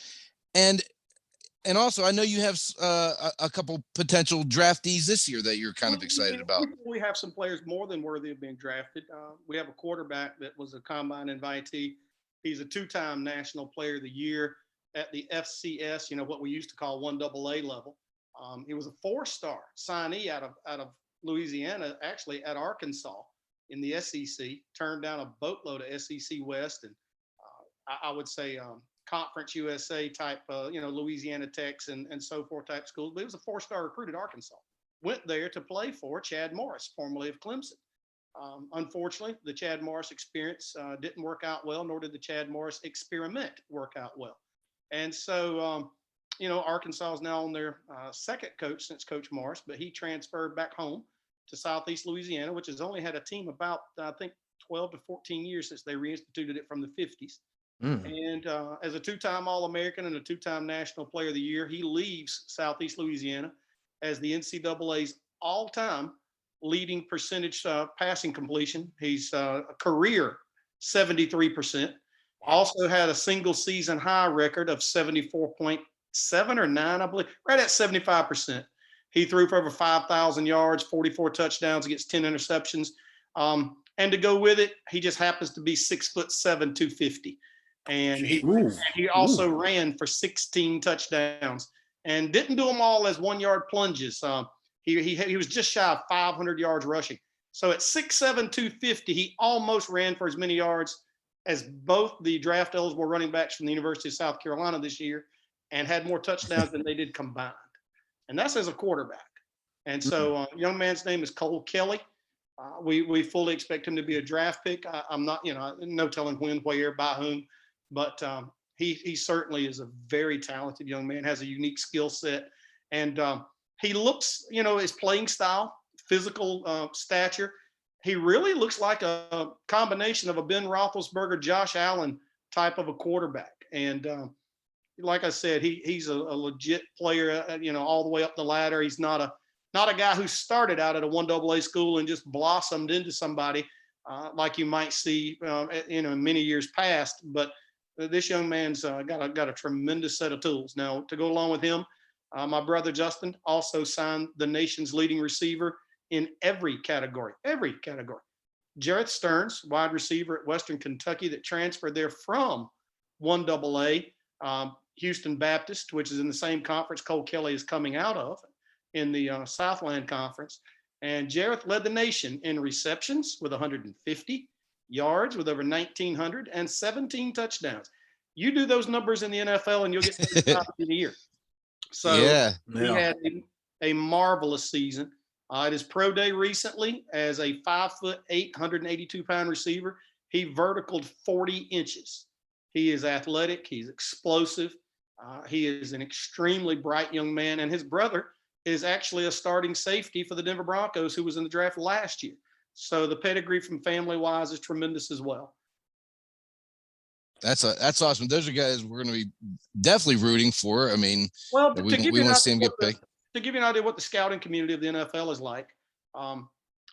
and also, I know you have a couple potential draftees this year that you're kind of excited about. We have some players more than worthy of being drafted. We have a quarterback that was a combine invitee. He's a 2-time National Player of the Year at the FCS, you know, what we used to call 1AA level. He was a 4-star signee out of Louisiana, actually at Arkansas in the SEC, turned down a boatload of SEC West and I would say Conference USA type, Louisiana Techs and so forth type schools. But he was a 4-star recruit at Arkansas. Went there to play for Chad Morris, formerly of Clemson. Unfortunately, the Chad Morris experience didn't work out well, nor did the Chad Morris experiment work out well. And so, Arkansas is now on their second coach since Coach Morris, but he transferred back home to Southeast Louisiana, which has only had a team about, I think, 12 to 14 years since they reinstituted it from the 50s. And as a 2-time All-American and a 2-time National Player of the Year, he leaves Southeast Louisiana as the NCAA's all-time leading percentage passing completion. He's a career 73%. Also had a single season high record of 74.7 or 9, I believe, right at 75%. He threw for over 5,000 yards, 44 touchdowns against 10 interceptions. And to go with it, he just happens to be 6'7", 250. And he also ran for 16 touchdowns and didn't do them all as 1-yard plunges. He was just shy of 500 yards rushing. So at 6'7", 250, he almost ran for as many yards as both the draft eligible running backs from the University of South Carolina this year and had more touchdowns than they did combined. And that's as a quarterback. And so young man's name is Cole Kelly. We fully expect him to be a draft pick. I'm not, no telling when, where, by whom. But he certainly is a very talented young man, has a unique skill set. And he looks, his playing style, physical stature, he really looks like a combination of a Ben Roethlisberger, Josh Allen type of a quarterback. And like I said, he's a legit player, all the way up the ladder. He's not a guy who started out at a 1AA school and just blossomed into somebody like you might see, in many years past. But this young man's got a tremendous set of tools. Now, to go along with him, my brother Justin also signed the nation's leading receiver in every category. Jarrett Stearns, wide receiver at Western Kentucky that transferred there from 1AA, Houston Baptist, which is in the same conference Cole Kelly is coming out of in the Southland Conference. And Jarrett led the nation in receptions with 150, yards with over 1,900, and 17 touchdowns. You do those numbers in the NFL and you'll get 35 in a year. So he had a marvelous season. At his pro day recently, as a 5'8", 182-pound receiver, he verticaled 40 inches. He is athletic. He's explosive. He is an extremely bright young man. And his brother is actually a starting safety for the Denver Broncos, who was in the draft last year. So the pedigree from family-wise is tremendous as well. That's awesome. Those are guys we're going to be definitely rooting for. I mean, we want to see him get picked. To give you an idea what the scouting community of the NFL is like,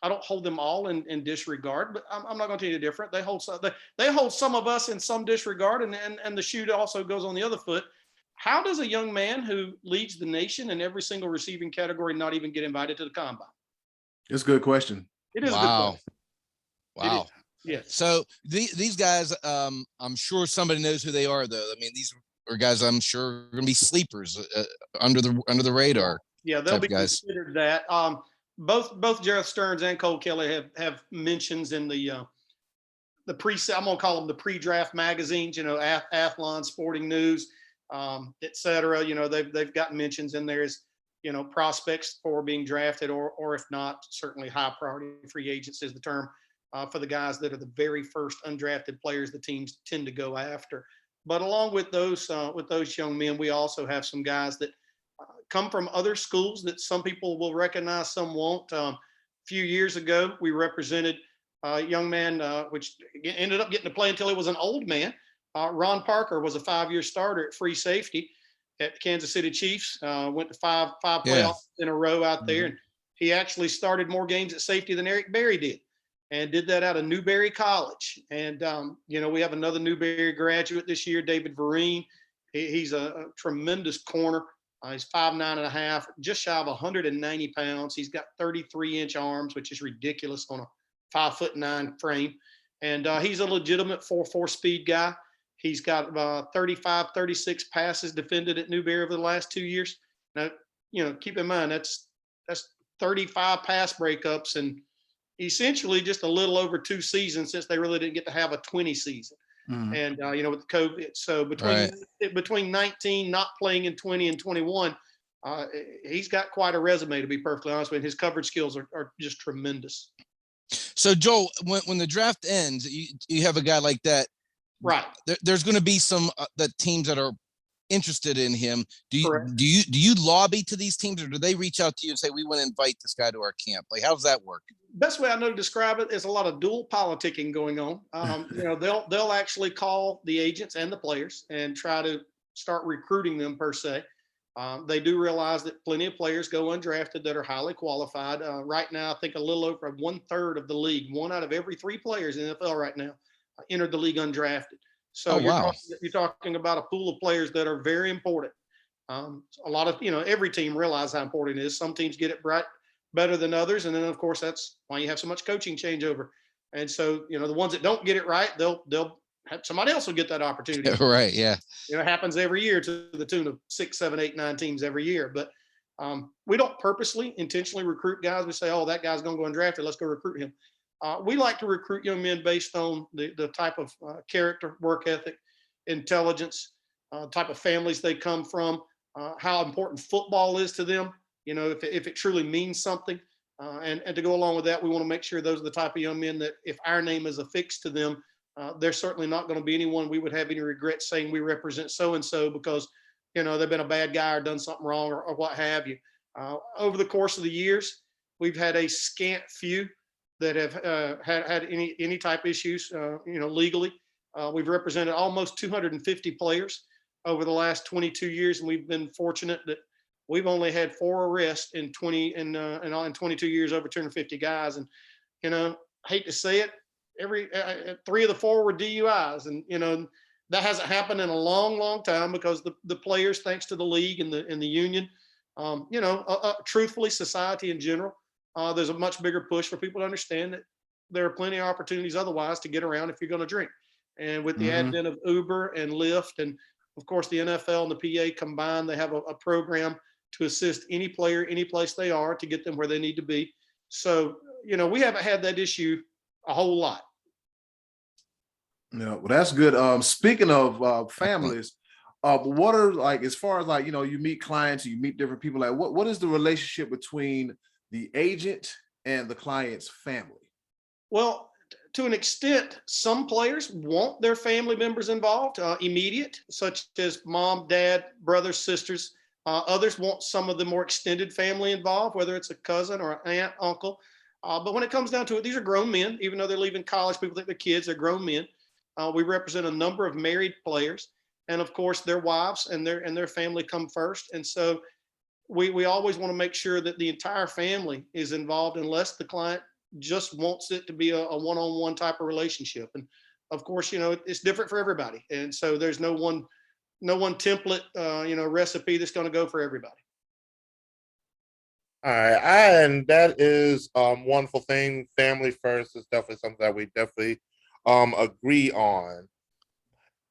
I don't hold them all in disregard, but I'm not going to tell you different. They hold some of us in some disregard, and the shoe also goes on the other foot. How does a young man who leads the nation in every single receiving category not even get invited to the combine? It's a good question. It is a good question. Wow. Yes. So these guys, I'm sure somebody knows who they are, though. I mean, these are guys I'm sure are going to be sleepers under the radar. Yeah, they'll be guys. considered that. Both Jareth Stearns and Cole Kelly have mentions in the pre. I'm gonna call them the pre-draft magazines. Athlon, Sporting News, et cetera. They've got mentions in there as prospects for being drafted, or if not, certainly high priority free agents is the term for the guys that are the very first undrafted players the teams tend to go after. But along with those young men, we also have some guys that come from other schools that some people will recognize, some won't. A few years ago, we represented a young man, which ended up getting to play until he was an old man. Ron Parker was a 5-year starter at free safety at the Kansas City Chiefs. Went to five playoffs in a row out there. And he actually started more games at safety than Eric Berry did, and did that out of Newberry College. And, we have another Newberry graduate this year, David Vereen. He's a tremendous corner. He's 5'9.5", just shy of 190 pounds. He's got 33-inch arms, which is ridiculous on a 5'9" frame. And he's a legitimate 4.4 speed guy. He's got 35, 36 passes defended at Newberry over the last 2 years. Now, keep in mind, that's 35 pass breakups and essentially just a little over 2 seasons, since they really didn't get to have a 20 season. And, with COVID. So between 19 not playing in 20 and 21, he's got quite a resume, to be perfectly honest with you. His coverage skills are just tremendous. So, Joel, when the draft ends, you have a guy like that. Right. There's going to be some the teams that are interested in him. Do Correct. you lobby to these teams, or do they reach out to you and say, we want to invite this guy to our camp? Like, how does that work? Best way I know to describe it is a lot of dual politicking going on. They'll actually call the agents and the players and try to start recruiting them per se. They do realize that plenty of players go undrafted that are highly qualified. Right now, I think a little over 1/3 of the league, 1 out of every 3 players in the NFL right now, entered the league undrafted. So you're talking about a pool of players that are very important. A lot of, every team realizes how important it is. Some teams get it better than others. And then, of course, that's why you have so much coaching changeover. And so, the ones that don't get it right, they'll have somebody else will get that opportunity. Right. Yeah. It happens every year to the tune of 6, 7, 8, 9 teams every year. But we don't intentionally recruit guys. We say, oh, that guy's going to go undrafted, let's go recruit him. We like to recruit young men based on the type of character, work ethic, intelligence, type of families they come from, how important football is to them. If it truly means something. And to go along with that, we want to make sure those are the type of young men that if our name is affixed to them, there's certainly not going to be anyone we would have any regret saying we represent so-and-so because, they've been a bad guy or done something wrong or what have you. Over the course of the years, we've had a scant few that have had any type of issues, legally. We've represented almost 250 players over the last 22 years, and we've been fortunate that we've only had 4 arrests in 22 years, over 250 guys. And, hate to say it, 3 of the 4 were DUIs. And, that hasn't happened in a long, long time because the players, thanks to the league and the union, truthfully, society in general, there's a much bigger push for people to understand that there are plenty of opportunities otherwise to get around if you're going to drink. And with the advent of Uber and Lyft, and of course the NFL and the PA combined, they have a program to assist any player, any place they are, to get them where they need to be. So, we haven't had that issue a whole lot. Yeah, well, that's good. Speaking of families, what are, like, as far as you meet clients, you meet different people, like what is the relationship between the agent and the client's family? Well, to an extent, some players want their family members involved, immediate, such as mom, dad, brothers, sisters. Others want some of the more extended family involved, whether it's a cousin or an aunt, uncle. But when it comes down to it, these are grown men. Even though they're leaving college, people think they're kids, they're grown men. We represent a number of married players, and of course their wives and their family come first. And so we always want to make sure that the entire family is involved, unless the client just wants it to be a one-on-one type of relationship. And of course, it's different for everybody. And so there's no one template, recipe that's going to go for everybody. All right, and that is wonderful thing. Family first is definitely something that we definitely agree on.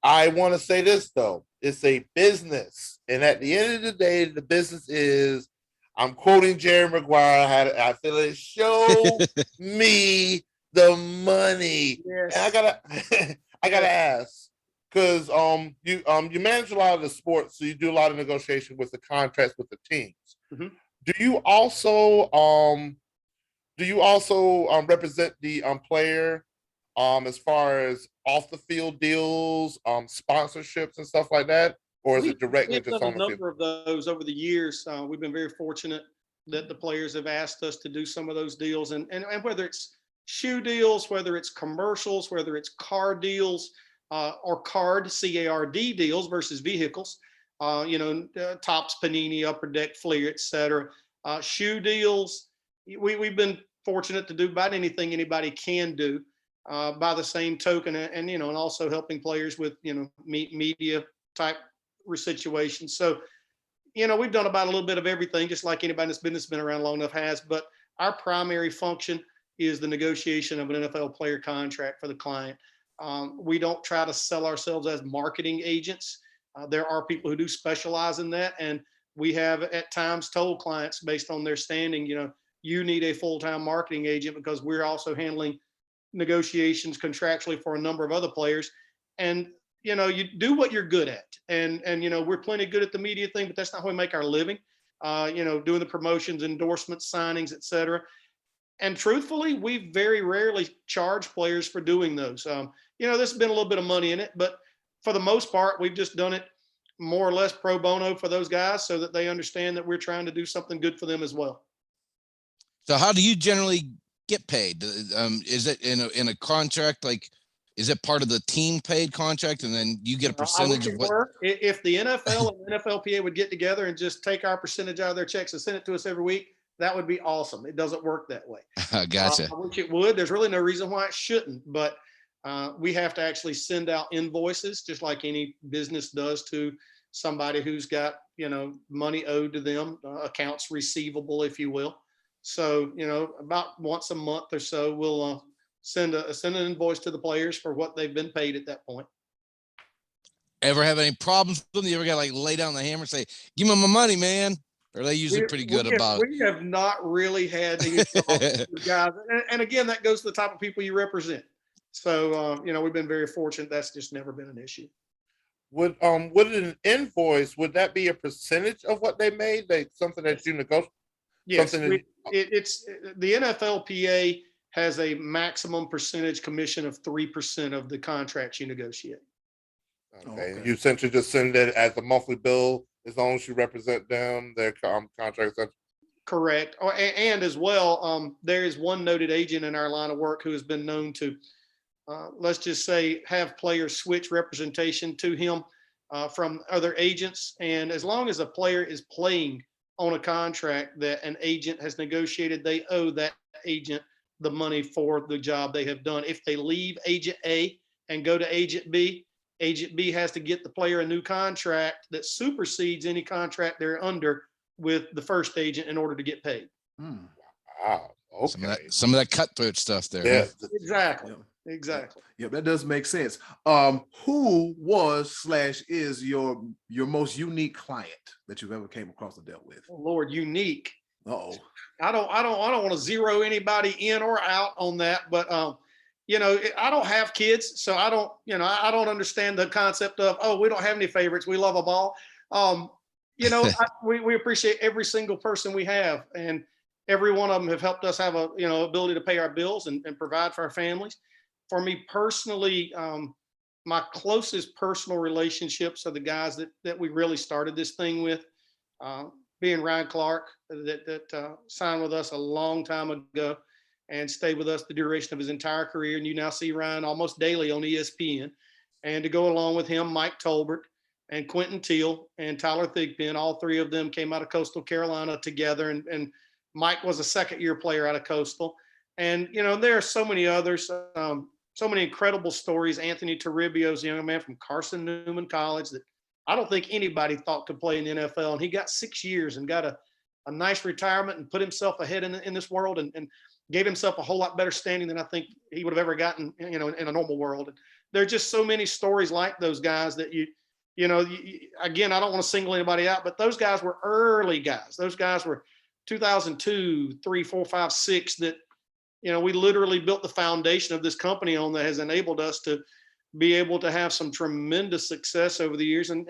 I want to say this though, it's a business, and at the end of the day, the business is. I'm quoting Jerry Maguire. I feel it. Show me the money. Yes. And I gotta ask, because you manage a lot of the sports, so you do a lot of negotiation with the contracts with the teams. Mm-hmm. Do you also represent the player as far as off the field deals, sponsorships and stuff like that, or is it directly just on the field? We've done a number of those over the years. We've been very fortunate that the players have asked us to do some of those deals, and whether it's shoe deals, whether it's commercials, whether it's car deals, or CARD deals versus vehicles. Tops, Panini, Upper Deck, Fleer, etc. Shoe deals. We've been fortunate to do about anything anybody can do. By the same token, and also helping players with media type situations. So we've done about a little bit of everything, just like anybody in this business been around long enough has. But our primary function is the negotiation of an NFL player contract for the client. We don't try to sell ourselves as marketing agents. There are people who do specialize in that, and we have at times told clients based on their standing, you need a full-time marketing agent because we're also handling negotiations contractually for a number of other players. And you do what you're good at, and we're plenty good at the media thing, but that's not how we make our living. Doing the promotions, endorsements, signings, etc. And truthfully, we very rarely charge players for doing those. There's been a little bit of money in it, but for the most part, we've just done it more or less pro bono for those guys so that they understand that we're trying to do something good for them as well. So how do you generally get paid? Is it in a contract? Like, is it part of the team paid contract, and then you get a percentage of what? If the NFL and NFLPA would get together and just take our percentage out of their checks and send it to us every week, that would be awesome. It doesn't work that way. Gotcha. I wish it would. There's really no reason why it shouldn't, but we have to actually send out invoices, just like any business does to somebody who's got money owed to them, accounts receivable, if you will. So about once a month or so, we'll send an invoice to the players for what they've been paid at that point. Ever have any problems with them? You ever got like lay down the hammer and say, "Give me my money, man"? Or are they usually pretty good about it? We have not really had any problems with guys, and again, that goes to the type of people you represent. So we've been very fortunate. That's just never been an issue. Would an invoice, would that be a percentage of what they made? Something that you negotiate? Yes, it's the NFLPA has a maximum percentage commission of 3% of the contracts you negotiate. Okay. You essentially just send it as a monthly bill as long as you represent them, their contracts. Correct. And as well, there is one noted agent in our line of work who has been known to, let's just say, have players switch representation to him from other agents. And as long as a player is playing on a contract that an agent has negotiated, they owe that agent the money for the job they have done. If they leave agent A and go to agent B has to get the player a new contract that supersedes any contract they're under with the first agent in order to get paid. Wow. Okay. Some of that cutthroat stuff there. Yeah. Huh? Exactly. Yeah. Exactly. Yeah, that does make sense. Who was/is your most unique client that you've ever came across or dealt with? Oh, Lord, unique. Uh-oh. I don't want to zero anybody in or out on that, but I don't have kids, so I don't understand the concept of, we don't have any favorites, we love them all. We appreciate every single person we have, and every one of them have helped us have a ability to pay our bills and provide for our families. For me personally, my closest personal relationships are the guys that we really started this thing with. Being Ryan Clark, that signed with us a long time ago and stayed with us the duration of his entire career. And you now see Ryan almost daily on ESPN. And to go along with him, Mike Tolbert and Quentin Teal and Tyler Thigpen, all three of them came out of Coastal Carolina together. And Mike was a second-year player out of Coastal. And, there are so many others, so many incredible stories. Anthony Toribio is a young man from Carson Newman College that I don't think anybody thought could play in the NFL. And he got 6 years and got a nice retirement and put himself ahead in this world and gave himself a whole lot better standing than I think he would have ever gotten, in a normal world. And there are just so many stories like those guys that again, I don't want to single anybody out, but those guys were early guys. Those guys were 2002, 3, 4, 5, 6 that, we literally built the foundation of this company on that has enabled us to be able to have some tremendous success over the years. And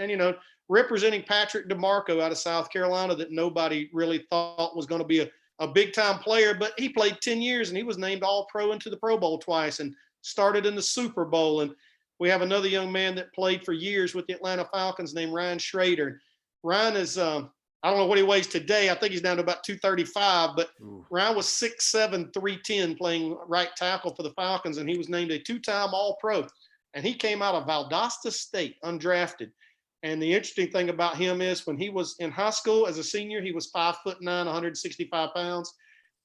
representing Patrick DeMarco out of South Carolina that nobody really thought was going to be a big time player, but he played 10 years and he was named All-Pro into the Pro Bowl twice and started in the Super Bowl. And we have another young man that played for years with the Atlanta Falcons named Ryan Schrader. Ryan is, I don't know what he weighs today. I think he's down to about 235, but Ryan was 6'7", 310 playing right tackle for the Falcons. And he was named a 2-time All-Pro. And he came out of Valdosta State, undrafted. And the interesting thing about him is when he was in high school as a senior, he was 5'9", 165 pounds.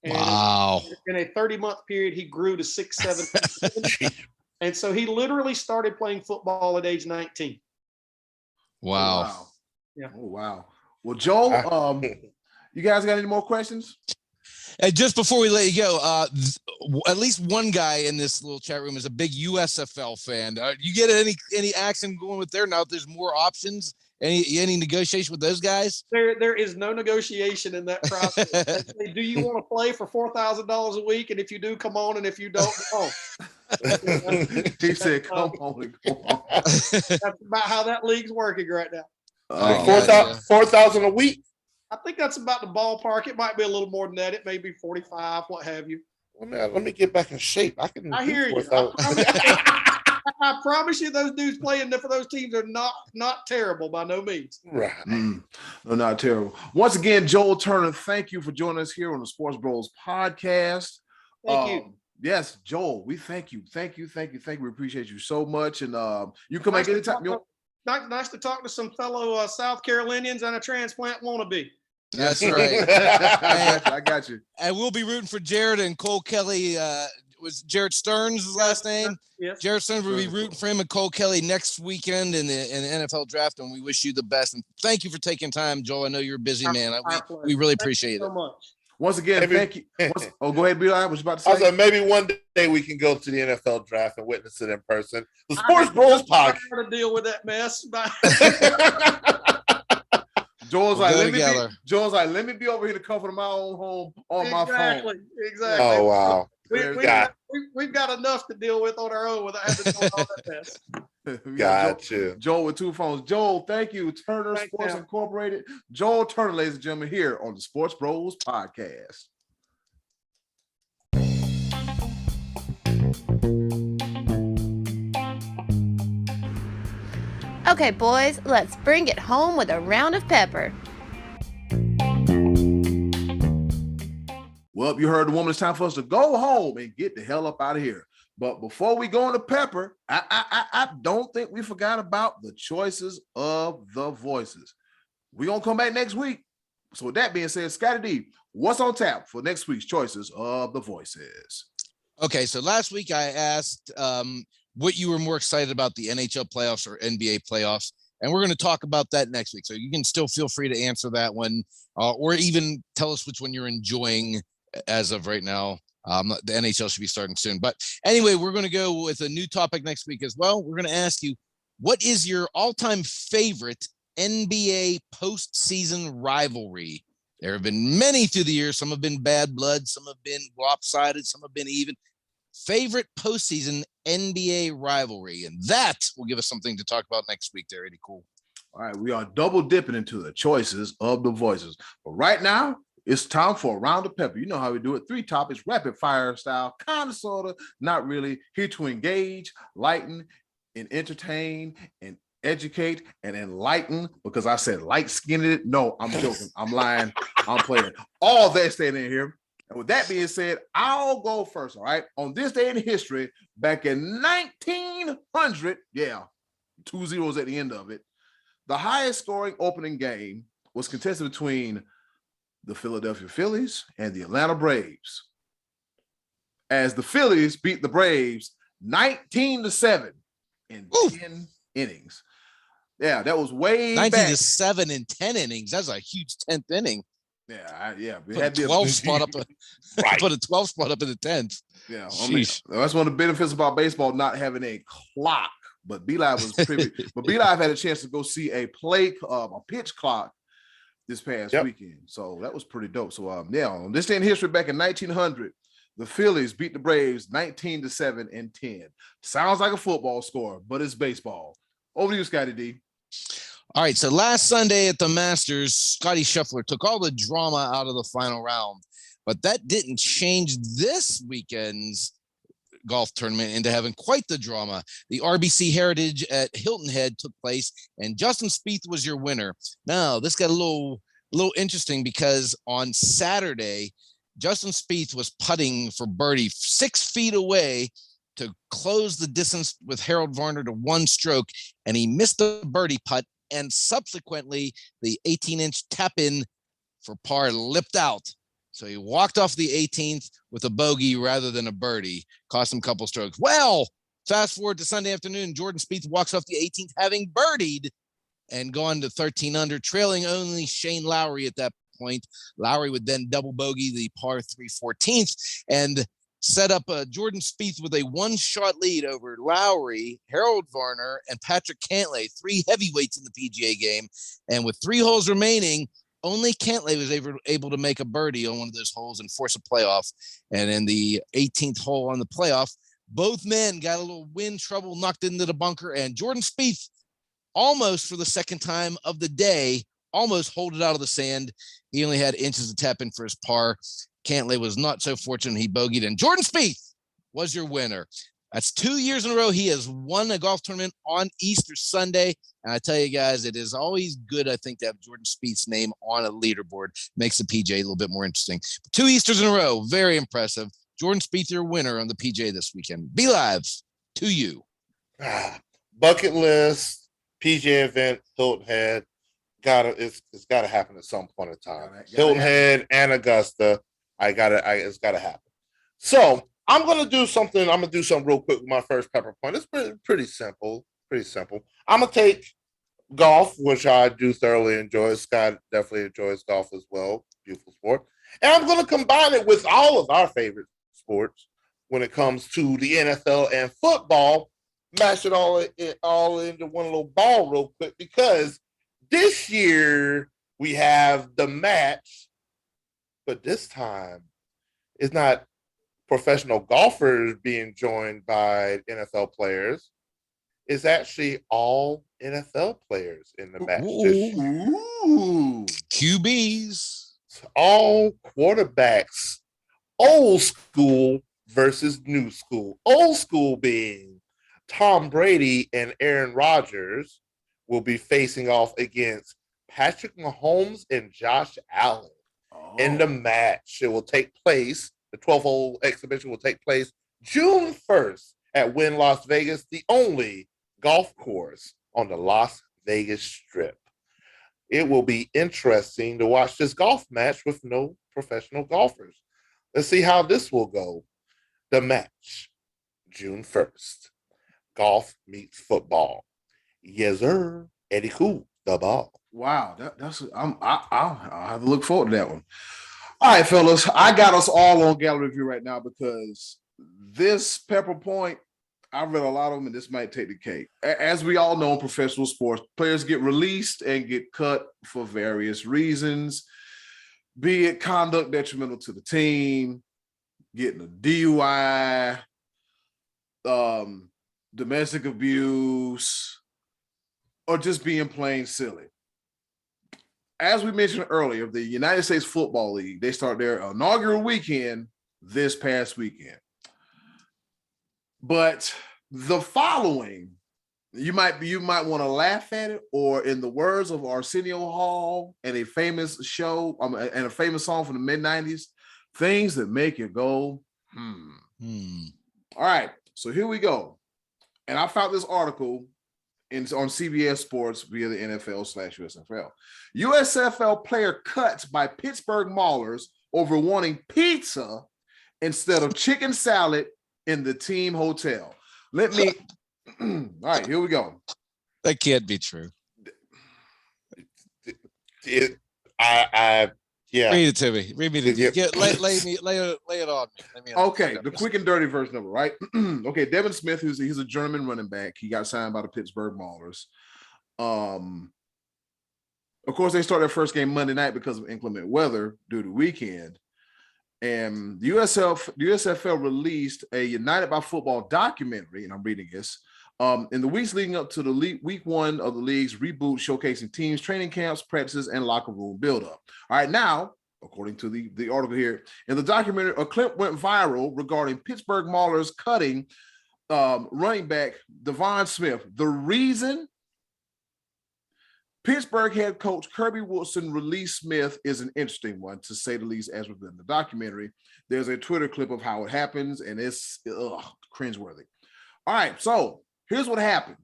And wow. In a 30-month period, he grew to 6'7". And so he literally started playing football at age 19. Wow. Oh, wow. Yeah. Oh, wow. Well, Joel, you guys got any more questions? And just before we let you go, at least one guy in this little chat room is a big USFL fan. You get any action going with there now? There's more options. Any negotiation with those guys? There is no negotiation in that process. They say, do you want to play for $4,000 a week? And if you do, come on. And if you don't, go on. He said, "Come on, go on." That's about how that league's working right now. 4,000 a week. I think that's about the ballpark. It might be a little more than that. It may be 45, what have you. Well, man, let me get back in shape. I hear you. I promise you, those dudes playing for those teams are not terrible by no means. Right. No, not terrible. Once again, Joel Turner, thank you for joining us here on the Sports Bros podcast. Thank you. Yes, Joel, we thank you. Thank you. We appreciate you so much. And you come back anytime. Nice to talk to some fellow South Carolinians and a transplant wannabe. That's right. I got you. And we'll be rooting for Jared and Cole Kelly. Was Jared Stearns his last name? Yes. Jared Stearns will be rooting for him and Cole Kelly next weekend in the NFL draft, and we wish you the best. And thank you for taking time, Joel. I know you're a busy man. We really appreciate it. So much. Once again, thank you. Go ahead, Bilal. What you about to say? I said maybe one day we can go to the NFL draft and witness it in person. The Sports Bros podcast. I'm to deal with that mess. Joel's like, let me be over here to comfort my own home on my phone. Exactly. Oh wow. We've got enough to deal with on our own without having to do all that mess. Gotcha. Joel with 2 phones. Joel, thank you. Turner Sports Incorporated. Joel Turner, ladies and gentlemen, here on the Sports Bros podcast. Okay, boys, let's bring it home with a round of pepper. Well, you heard the woman. It's time for us to go home and get the hell up out of here. But before we go into pepper, I don't think we forgot about the choices of the voices. We're going to come back next week. So with that being said, Scotty D, what's on tap for next week's choices of the voices? Okay, so last week I asked what you were more excited about, the NHL playoffs or NBA playoffs, and we're going to talk about that next week. So you can still feel free to answer that one, or even tell us which one you're enjoying as of right now. The NHL should be starting soon. But anyway, we're going to go with a new topic next week as well. We're going to ask you, what is your all-time favorite NBA postseason rivalry? There have been many through the years. Some have been bad blood. Some have been lopsided. Some have been even. Favorite postseason NBA rivalry. And that will give us something to talk about next week there, Eddie. Cool. All right, we are double dipping into the choices of the voices. But right now, it's time for a round of pepper. You know how we do it. 3 topics, rapid fire style, kind of, sort of, not really. Here to engage, lighten, and entertain, and educate, and enlighten, because I said light-skinned. No, I'm joking. I'm lying. I'm playing. All that staying in here. And with that being said, I'll go first, all right? On this day in history, back in 1900, 2 zeros at the end of it, the highest scoring opening game was contested between the Philadelphia Phillies and the Atlanta Braves. as the Phillies beat the Braves 19-7 in 10 innings. Yeah, that was way 19-7 in 10 innings. That's a huge 10th inning. Yeah. We Put had a 12 spot up. Right. Put a 12 spot up in the 10th. Yeah, I mean, Sheesh. that's one of the benefits about baseball not having a clock. But B-Live was privy. But B-Live had a chance to go see a pitch clock this past weekend. So that was pretty dope. So on this day in history, back in 1900, the Phillies beat the Braves 19-7 in 10. Sounds like a football score, but it's baseball. Over to you, Scotty D. All right, so last Sunday at the Masters, Scotty Scheffler took all the drama out of the final round, but that didn't change this weekend's golf tournament into having quite the drama. The RBC Heritage at Hilton Head took place, and Justin Spieth was your winner. Now, this got a little interesting because on Saturday, Justin Spieth was putting for birdie 6 feet away to close the distance with Harold Varner to 1 stroke, and he missed the birdie putt, and subsequently the 18-inch tap-in for par lipped out. So he walked off the 18th with a bogey rather than a birdie, cost him a couple strokes. Well, fast forward to Sunday afternoon, Jordan Spieth walks off the 18th having birdied and gone to 13 under, trailing only Shane Lowry at that point. Lowry would then double bogey the par 3 14th and set up Jordan Spieth with a 1-shot lead over Lowry, Harold Varner, and Patrick Cantlay, 3 heavyweights in the PGA game. And with 3 holes remaining, only Cantlay was able to make a birdie on one of those holes and force a playoff. And in the 18th hole on the playoff, both men got a little wind trouble, knocked into the bunker, and Jordan Spieth almost for the second time of the day, almost holed it out of the sand. He only had inches to tap in for his par. Cantlay was not so fortunate. He bogeyed, and Jordan Spieth was your winner. That's 2 years in a row he has won a golf tournament on Easter Sunday. And I tell you guys, it is always good, I think, to have Jordan Spieth's name on a leaderboard. Makes the PGA a little bit more interesting. 2 Easters in a row, very impressive. Jordan Spieth, your winner on the PGA this weekend. Be live to you. Bucket list, PGA event, Hilton Head. It's gotta happen at some point in time. Hilton Head and Augusta. It's gotta happen. So I'm gonna do something real quick with my first pepper point. It's pretty simple. I'm gonna take golf, which I do thoroughly enjoy. Scott definitely enjoys golf as well. Beautiful sport. And I'm gonna combine it with all of our favorite sports when it comes to the NFL and football. Mash it all into one little ball real quick, because this year we have the match, but this time it's not professional golfers being joined by NFL players. It's actually all NFL players in the match this year. QBs. All quarterbacks. Old school versus new school. Old school being Tom Brady and Aaron Rodgers will be facing off against Patrick Mahomes and Josh Allen in the match. It will take place, the 12-hole exhibition will take place June 1st at Wynn Las Vegas, the only golf course on the Las Vegas Strip. It will be interesting to watch this golf match with no professional golfers. Let's see how this will go. The match, June 1st. Golf meets football. Yes, sir. Eddie Cool, the ball. Wow, I'll have to look forward to that one. All right, fellas, I got us all on gallery view right now because this pepper point, I read a lot of them, and this might take the cake. As we all know in professional sports, players get released and get cut for various reasons, be it conduct detrimental to the team, getting a DUI, domestic abuse, or just being plain silly. As we mentioned earlier, the United States Football League, they start their inaugural weekend this past weekend. But the following, you might want to laugh at it, or in the words of Arsenio Hall and a famous show and a famous song from the mid-90s, things that make you go, All right, so here we go. And I found this article on CBS Sports via the NFL/USFL. USFL player cut by Pittsburgh Maulers over wanting pizza instead of chicken salad in the team hotel. Let me. All right, here we go. That can't be true. Yeah. Read it to me. Read me the lay it on me. Okay, the quick and dirty version of it, right? Okay, Devin Smith, he's a German running back. He got signed by the Pittsburgh Maulers. Of course, they started their first game Monday night because of inclement weather due to the weekend. And the USFL released a United by Football documentary, and I'm reading this. In the weeks leading up to the week one of the league's reboot, showcasing teams, training camps, practices, and locker room buildup. All right, now, according to the article here, in the documentary, a clip went viral regarding Pittsburgh Maulers cutting running back Devon Smith. The reason Pittsburgh head coach Kirby Woodson released Smith is an interesting one, to say the least, as within the documentary. There's a Twitter clip of how it happens, and it's cringeworthy. All right, so here's what happened.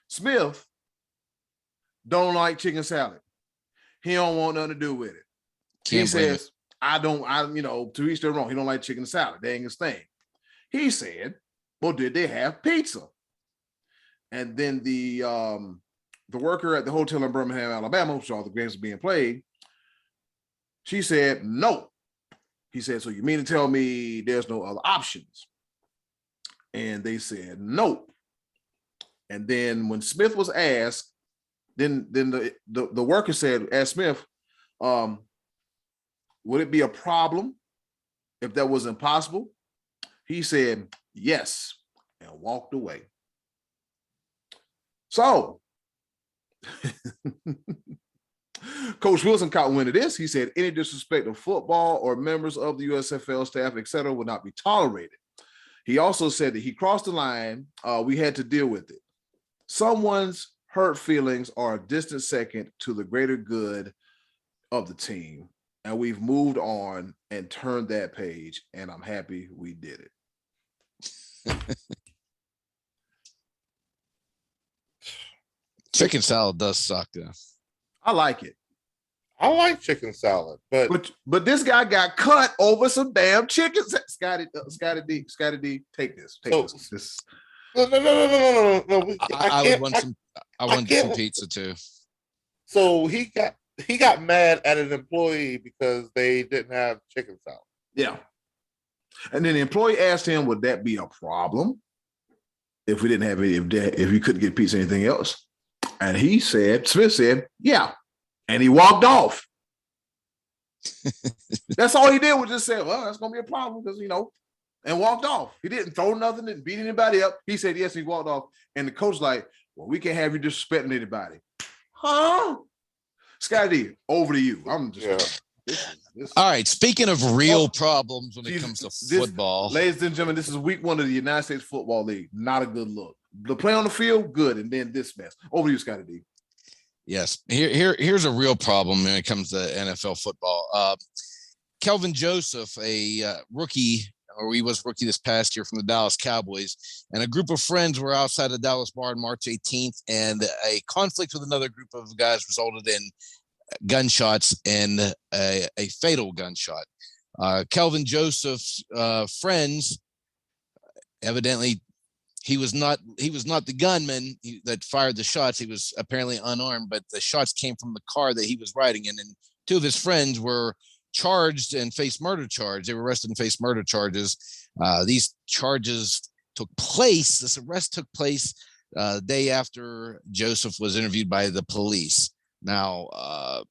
Smith don't like chicken salad. He don't want nothing to do with it. He says, to each their own. He don't like chicken salad. That ain't his thing. He said, well, did they have pizza? And then the worker at the hotel in Birmingham, Alabama, which all the games are being played, she said, no. He said, so you mean to tell me there's no other options? And they said, no. And then when Smith was asked, then the worker asked Smith, would it be a problem if that was impossible? He said, yes, and walked away. So, Coach Wilson caught wind of this. He said any disrespect of football or members of the USFL staff, etc., would not be tolerated. He also said that he crossed the line. We had to deal with it. Someone's hurt feelings are a distant second to the greater good of the team. And we've moved on and turned that page, and I'm happy we did it. Chicken salad does suck, though. I like it. I like chicken salad, but this guy got cut over some damn chicken. Scotty D, take this. This. No. I would want some. I want some pizza too. So he got mad at an employee because they didn't have chicken salad. Yeah. And then the employee asked him, would that be a problem if we didn't have any, if you couldn't get pizza or anything else? And Smith said, yeah. And he walked off. That's all he did, was just say, well, that's going to be a problem because, and walked off. He didn't throw nothing, didn't beat anybody up. He said, yes, he walked off. And the coach like, well, we can't have you disrespecting anybody. Huh? Scotty D, over to you. I'm just this. All right. Speaking of real problems when it comes to football, ladies and gentlemen, this is week one of the United States Football League. Not a good look. The play on the field, good, and then this mess. Over to you, Scotty D. Yes. Here's a real problem when it comes to NFL football. Kelvin Joseph, a rookie, or he was rookie this past year from the Dallas Cowboys, and a group of friends were outside the Dallas bar on March 18th, and a conflict with another group of guys resulted in gunshots and a fatal gunshot. Kelvin Joseph's friends, evidently, he was not the gunman that fired the shots. He was apparently unarmed, but the shots came from the car that he was riding in, and two of his friends were charged and faced murder charge. They were arrested and faced murder charges. These charges took place. This arrest took place day after Joseph was interviewed by the police. Now,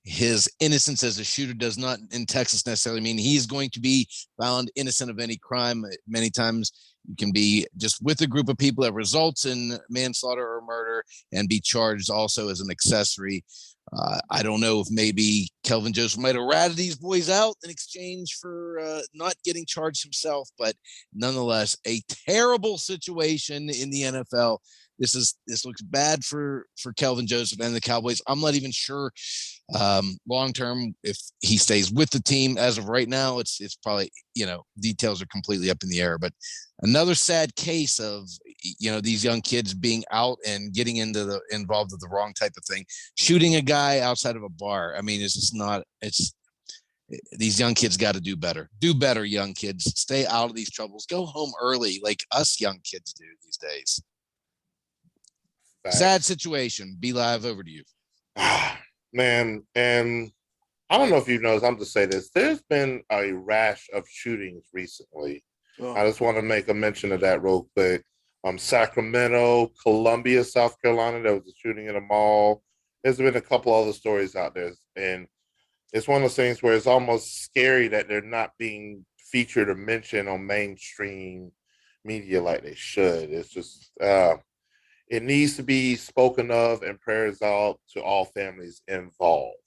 his innocence as a shooter does not in Texas necessarily mean he's going to be found innocent of any crime. Many times you can be just with a group of people that results in manslaughter or murder and be charged also as an accessory. I don't know if maybe Kelvin Joseph might have ratted these boys out in exchange for not getting charged himself, but nonetheless, a terrible situation in the NFL. This looks bad for Kelvin Joseph and the Cowboys. I'm not even sure long term if he stays with the team. As of right now, it's probably, details are completely up in the air. But another sad case of these young kids being out and getting involved with the wrong type of thing, shooting a guy outside of a bar. I mean, it's just not. These young kids got to do better. Do better, young kids. Stay out of these troubles. Go home early like us young kids do these days. Facts. Sad situation. Be Live, over to you. Man, and I don't know if you noticed, I'm just saying this. There's been a rash of shootings recently. I just want to make a mention of that real quick. Sacramento, Columbia, South Carolina, there was a shooting in a mall. There's been a couple other stories out there, and it's one of those things where it's almost scary that they're not being featured or mentioned on mainstream media like they should. It's just, it needs to be spoken of, and prayers out to all families involved.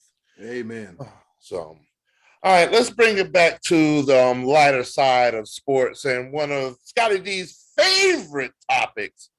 Amen. So, all right, let's bring it back to the lighter side of sports, and one of Scotty D's favorite topics.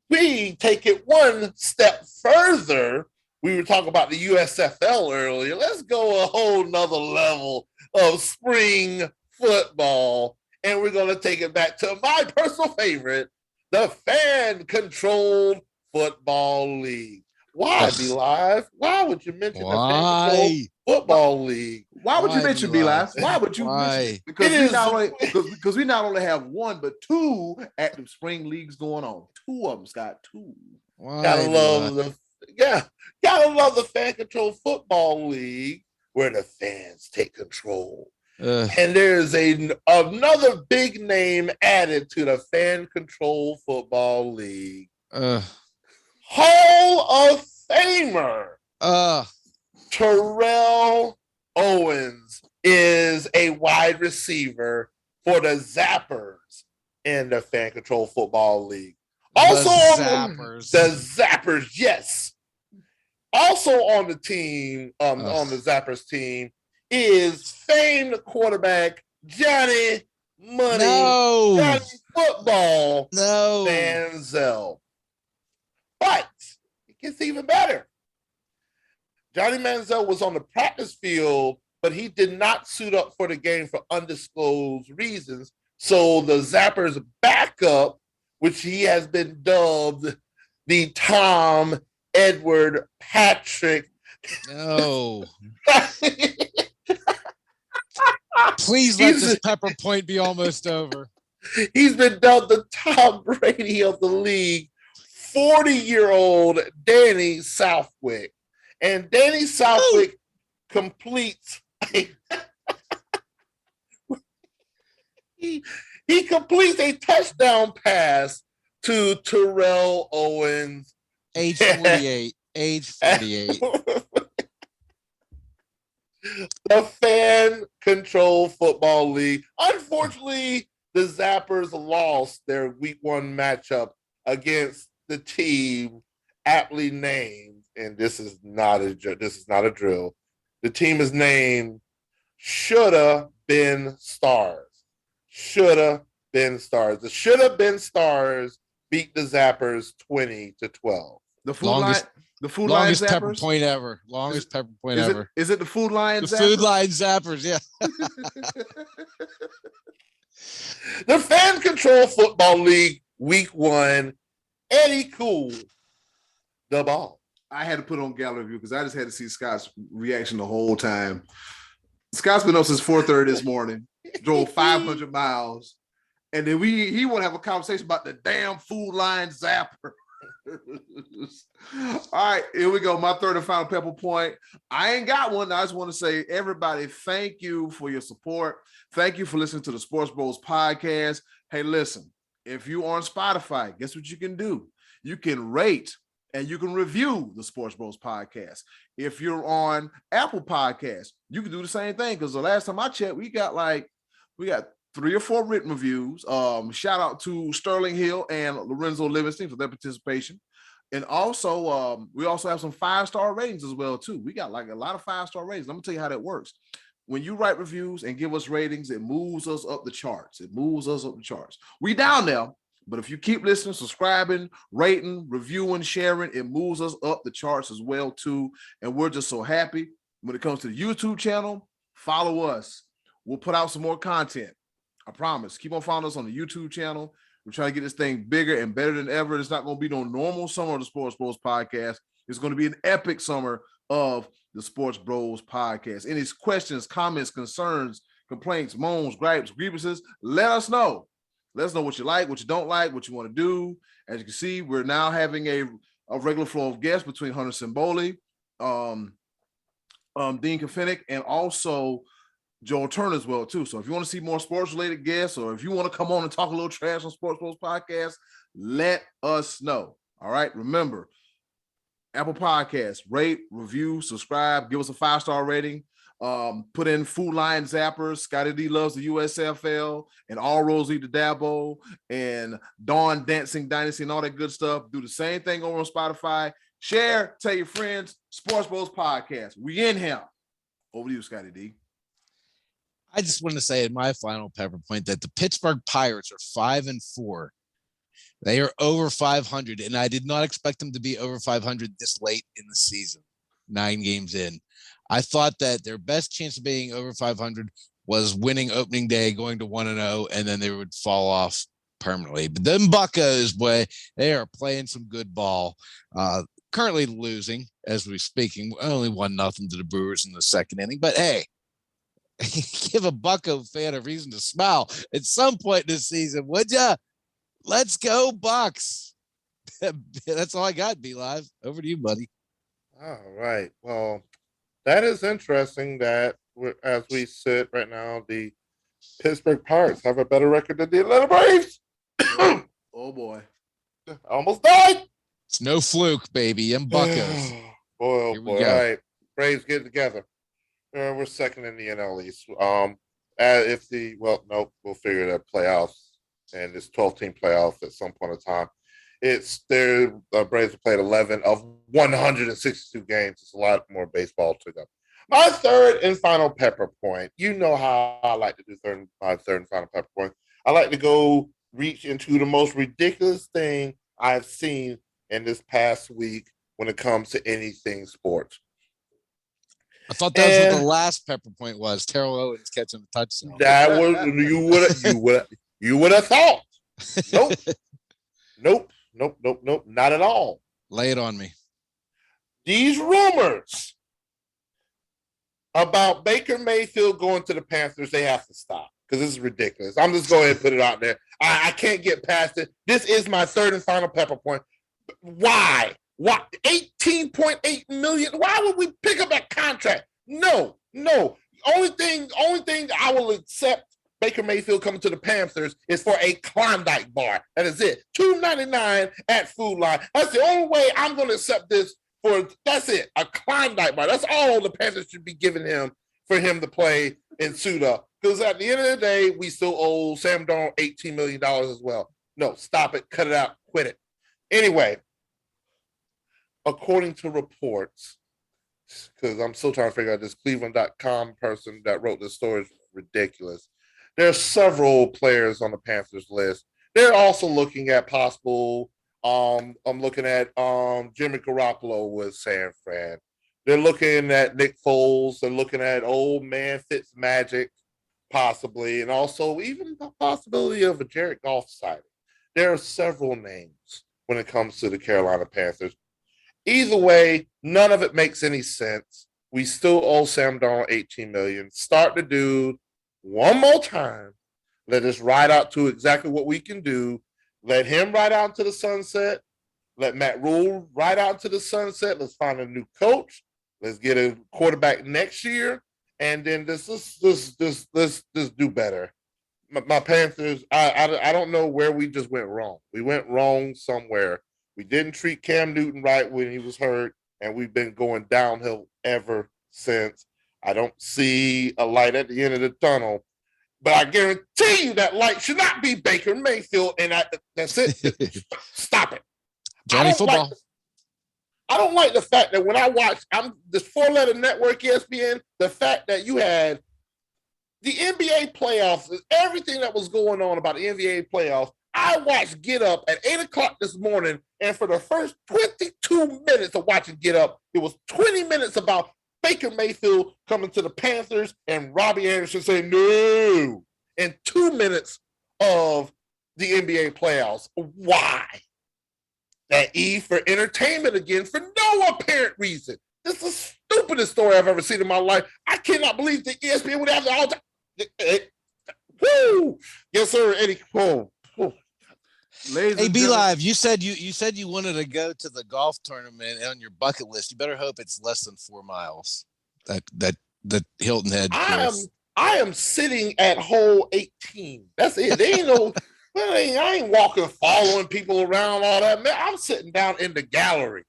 We take it one step further. We were talking about the USFL earlier. Let's go a whole nother level of spring football, and we're going to take it back to my personal favorite, the fan-controlled football league. Why, Be Live? Why would you mention the fan-controlled football league? Why would you mention Be Live? Why would you mention it? Because we not only have one, but two active spring leagues going on. Two of them, Scott. Two. Gotta love the fan-controlled football league where the fans take control. And there's another big name added to the fan-controlled football league. Hall of Famer Terrell Owens is a wide receiver for the Zappers in the fan-controlled football league. Also the Zappers, yes. Also on the team, on the Zappers team, is famed quarterback Johnny Johnny Football Manziel. But it gets even better. Johnny Manziel was on the practice field, but he did not suit up for the game for undisclosed reasons. So the Zappers backup, which he has been dubbed the Tom Edward Patrick. No. Please let this pepper point be almost over. He's been dubbed the Tom Brady of the league, 40-year-old Danny Southwick. And Danny Southwick completes he completes a touchdown pass to Terrell Owens. Age 48. The fan-controlled football league. Unfortunately, the Zappers lost their week one matchup against the team aptly named, and this is not a drill. The team is named Shoulda Been Stars. Shoulda Been Stars. The Shoulda Been Stars beat the Zappers 20-12. The Food Lion Zappers? Pepper point ever. Longest pepper point ever. Is it the Food Lion Zappers? The Food Lion Zappers, yeah. The Fan Control Football League Week 1, Eddie Cool, the ball. I had to put on gallery view because I just had to see Scott's reaction the whole time. Scott's been up since 4:30 this morning, drove 500 miles, and then he want to have a conversation about the damn Food Lion Zapper. All right, here we go. My third and final pepper point. I ain't got one. I just want to say, everybody, thank you for your support. Thank you for listening to the SportsBros podcast. Hey, listen, if you are on Spotify, guess what you can do? You can rate and you can review the SportsBros podcast. If you're on Apple Podcasts, you can do the same thing, because the last time I checked, we got 3 or 4 written reviews. Shout out to Sterling Hill and Lorenzo Livingston for their participation. And also, we also have some 5-star ratings as well, too. We got like a lot of 5-star ratings. I'm going to tell you how that works. When you write reviews and give us ratings, it moves us up the charts. We down there, but if you keep listening, subscribing, rating, reviewing, sharing, it moves us up the charts as well, too. And we're just so happy. When it comes to the YouTube channel, follow us. We'll put out some more content. I promise. Keep on following us on the YouTube channel. We're trying to get this thing bigger and better than ever. It's not going to be no normal summer of the SportsBros podcast. It's going to be an epic summer of the Sports Bros podcast. Any questions, comments, concerns, complaints, moans, gripes, grievances, let us know. Let us know what you like, what you don't like, what you want to do. As you can see, we're now having a regular flow of guests between Hunter Simboli, Dean Kafinick, and also Joel Turner as well, too. So if you want to see more sports-related guests, or if you want to come on and talk a little trash on Sports Bros podcast, let us know. All right? Remember, Apple Podcasts, rate, review, subscribe, give us a 5-star rating. Put in Food Lion Zappers, Scotty D loves the USFL, and All Roads Lead to Dabo, and Dawn Dancing Dynasty, and all that good stuff. Do the same thing over on Spotify. Share, tell your friends. Sports Bros podcast. We in here. Over to you, Scotty D. I just want to say in my final pepper point that the Pittsburgh Pirates are 5-4. They are over 500, and I did not expect them to be over 500 this late in the season, 9 games in. I thought that their best chance of being over 500 was winning opening day, going to 1-0, and then they would fall off permanently. But them Buccos, boy, they are playing some good ball. Currently losing as we're speaking, only 1-0 to the Brewers in the second inning. But hey, give a Bucco fan a reason to smile at some point this season, would ya? Let's go, Bucks. That's all I got, B-Live. Over to you, buddy. All right. Well, that is interesting that as we sit right now, the Pittsburgh Pirates have a better record than the Atlanta Braves. Oh, boy. Almost died. It's no fluke, baby. And Buccos. Boy, Here we boy. go. All right. Braves get together. We're second in the NL East. We'll figure that playoffs and this 12-team playoff at some point in time. The Braves have played 11 of 162 games. It's a lot more baseball to them. My third and final pepper point. You know how I like to do my third and final pepper point. I like to go reach into the most ridiculous thing I've seen in this past week when it comes to anything sports. I thought that was what the last pepper point was. Terrell Owens catching the touchdown. That was you would have thought. Nope. Nope. Not at all. Lay it on me. These rumors about Baker Mayfield going to the Panthers, they have to stop because this is ridiculous. I'm just going to put it out there. I can't get past it. This is my third and final pepper point. Why? 18.8 million. Why would we pick up that contract? No. Only thing I will accept Baker Mayfield coming to the Panthers is for a Klondike bar. That is it. $2.99 at Food Line. That's the only way I'm going to accept this for. That's it. A Klondike bar. That's all the Panthers should be giving him for him to play and suit up. Because at the end of the day, we still owe Sam Darnold $18 million as well. No, stop it. Cut it out. Quit it. Anyway, according to reports, because I'm still trying to figure out this Cleveland.com person that wrote this story is ridiculous. There are several players on the Panthers list. They're also looking at possible. I'm looking at Jimmy Garoppolo with San Fran. They're looking at Nick Foles. They're looking at old man Fitzmagic, possibly, and also even the possibility of a Jared Goff signing. There are several names when it comes to the Carolina Panthers. Either way, none of it makes any sense. We still owe Sam Darnold $18 million. Start the dude one more time. Let us ride out to exactly what we can do. Let him ride out to the sunset. Let Matt Rule ride out to the sunset. Let's find a new coach. Let's get a quarterback next year, and then let's do better. My Panthers. I don't know where we just went wrong. We went wrong somewhere. We didn't treat Cam Newton right when he was hurt, and we've been going downhill ever since. I don't see a light at the end of the tunnel, but I guarantee you that light should not be Baker Mayfield, and that's it. Stop it. Johnny Football. I don't like the fact that when I watch, this 4-letter network, ESPN, the fact that you had the NBA playoffs, everything that was going on about the NBA playoffs. I watched Get Up at 8 o'clock this morning, and for the first 22 minutes of watching Get Up, it was 20 minutes about Baker Mayfield coming to the Panthers and Robbie Anderson saying no, and 2 minutes of the NBA playoffs. Why? That E for entertainment again for no apparent reason. This is the stupidest story I've ever seen in my life. I cannot believe the ESPN would have the all time. Woo! Yes, sir, Eddie. Whoa. Ladies Hey, and Be gentlemen, Live, you said you wanted to go to the golf tournament on your bucket list. You better hope it's less than 4 miles. That Hilton Head course. I am sitting at hole 18. That's it. There ain't no. I ain't walking, following people around, all that. Man, I'm sitting down in the gallery.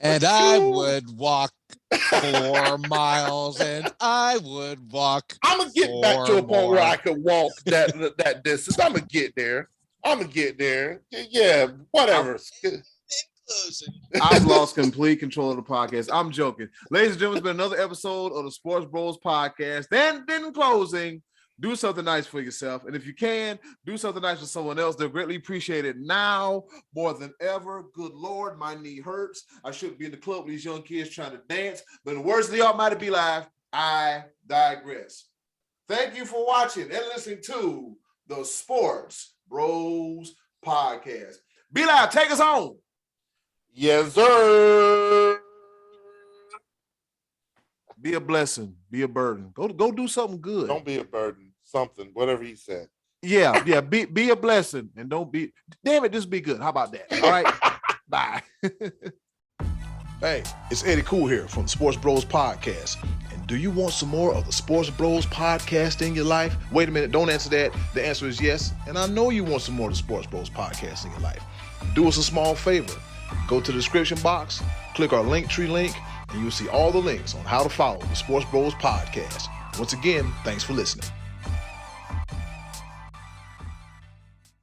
And I would walk 4 miles, and I would walk. I'm gonna get back to a point where I could walk that distance. I'm gonna get there. Yeah, whatever. I've lost complete control of the podcast. I'm joking. Ladies and gentlemen, it's been another episode of the Sports Bros podcast. Then in closing, do something nice for yourself. And if you can, do something nice for someone else. They'll greatly appreciate it now more than ever. Good Lord, my knee hurts. I shouldn't be in the club with these young kids trying to dance. But in the words of the Almighty Be Live, I digress. Thank you for watching and listening to the Sports Bros podcast. Be Live, take us home. Yes, sir. Be a blessing. Be a burden. Go do something good. Don't be a burden. Something, whatever he said. Yeah. Be a blessing and don't be. Damn it, just be good. How about that? All right. Bye. Hey, it's Eddie Cool here from the Sports Bros podcast. And do you want some more of the Sports Bros podcast in your life? Wait a minute. Don't answer that. The answer is yes. And I know you want some more of the Sports Bros podcast in your life. Do us a small favor. Go to the description box, click our Linktree link, and you'll see all the links on how to follow the Sports Bros podcast. Once again, thanks for listening.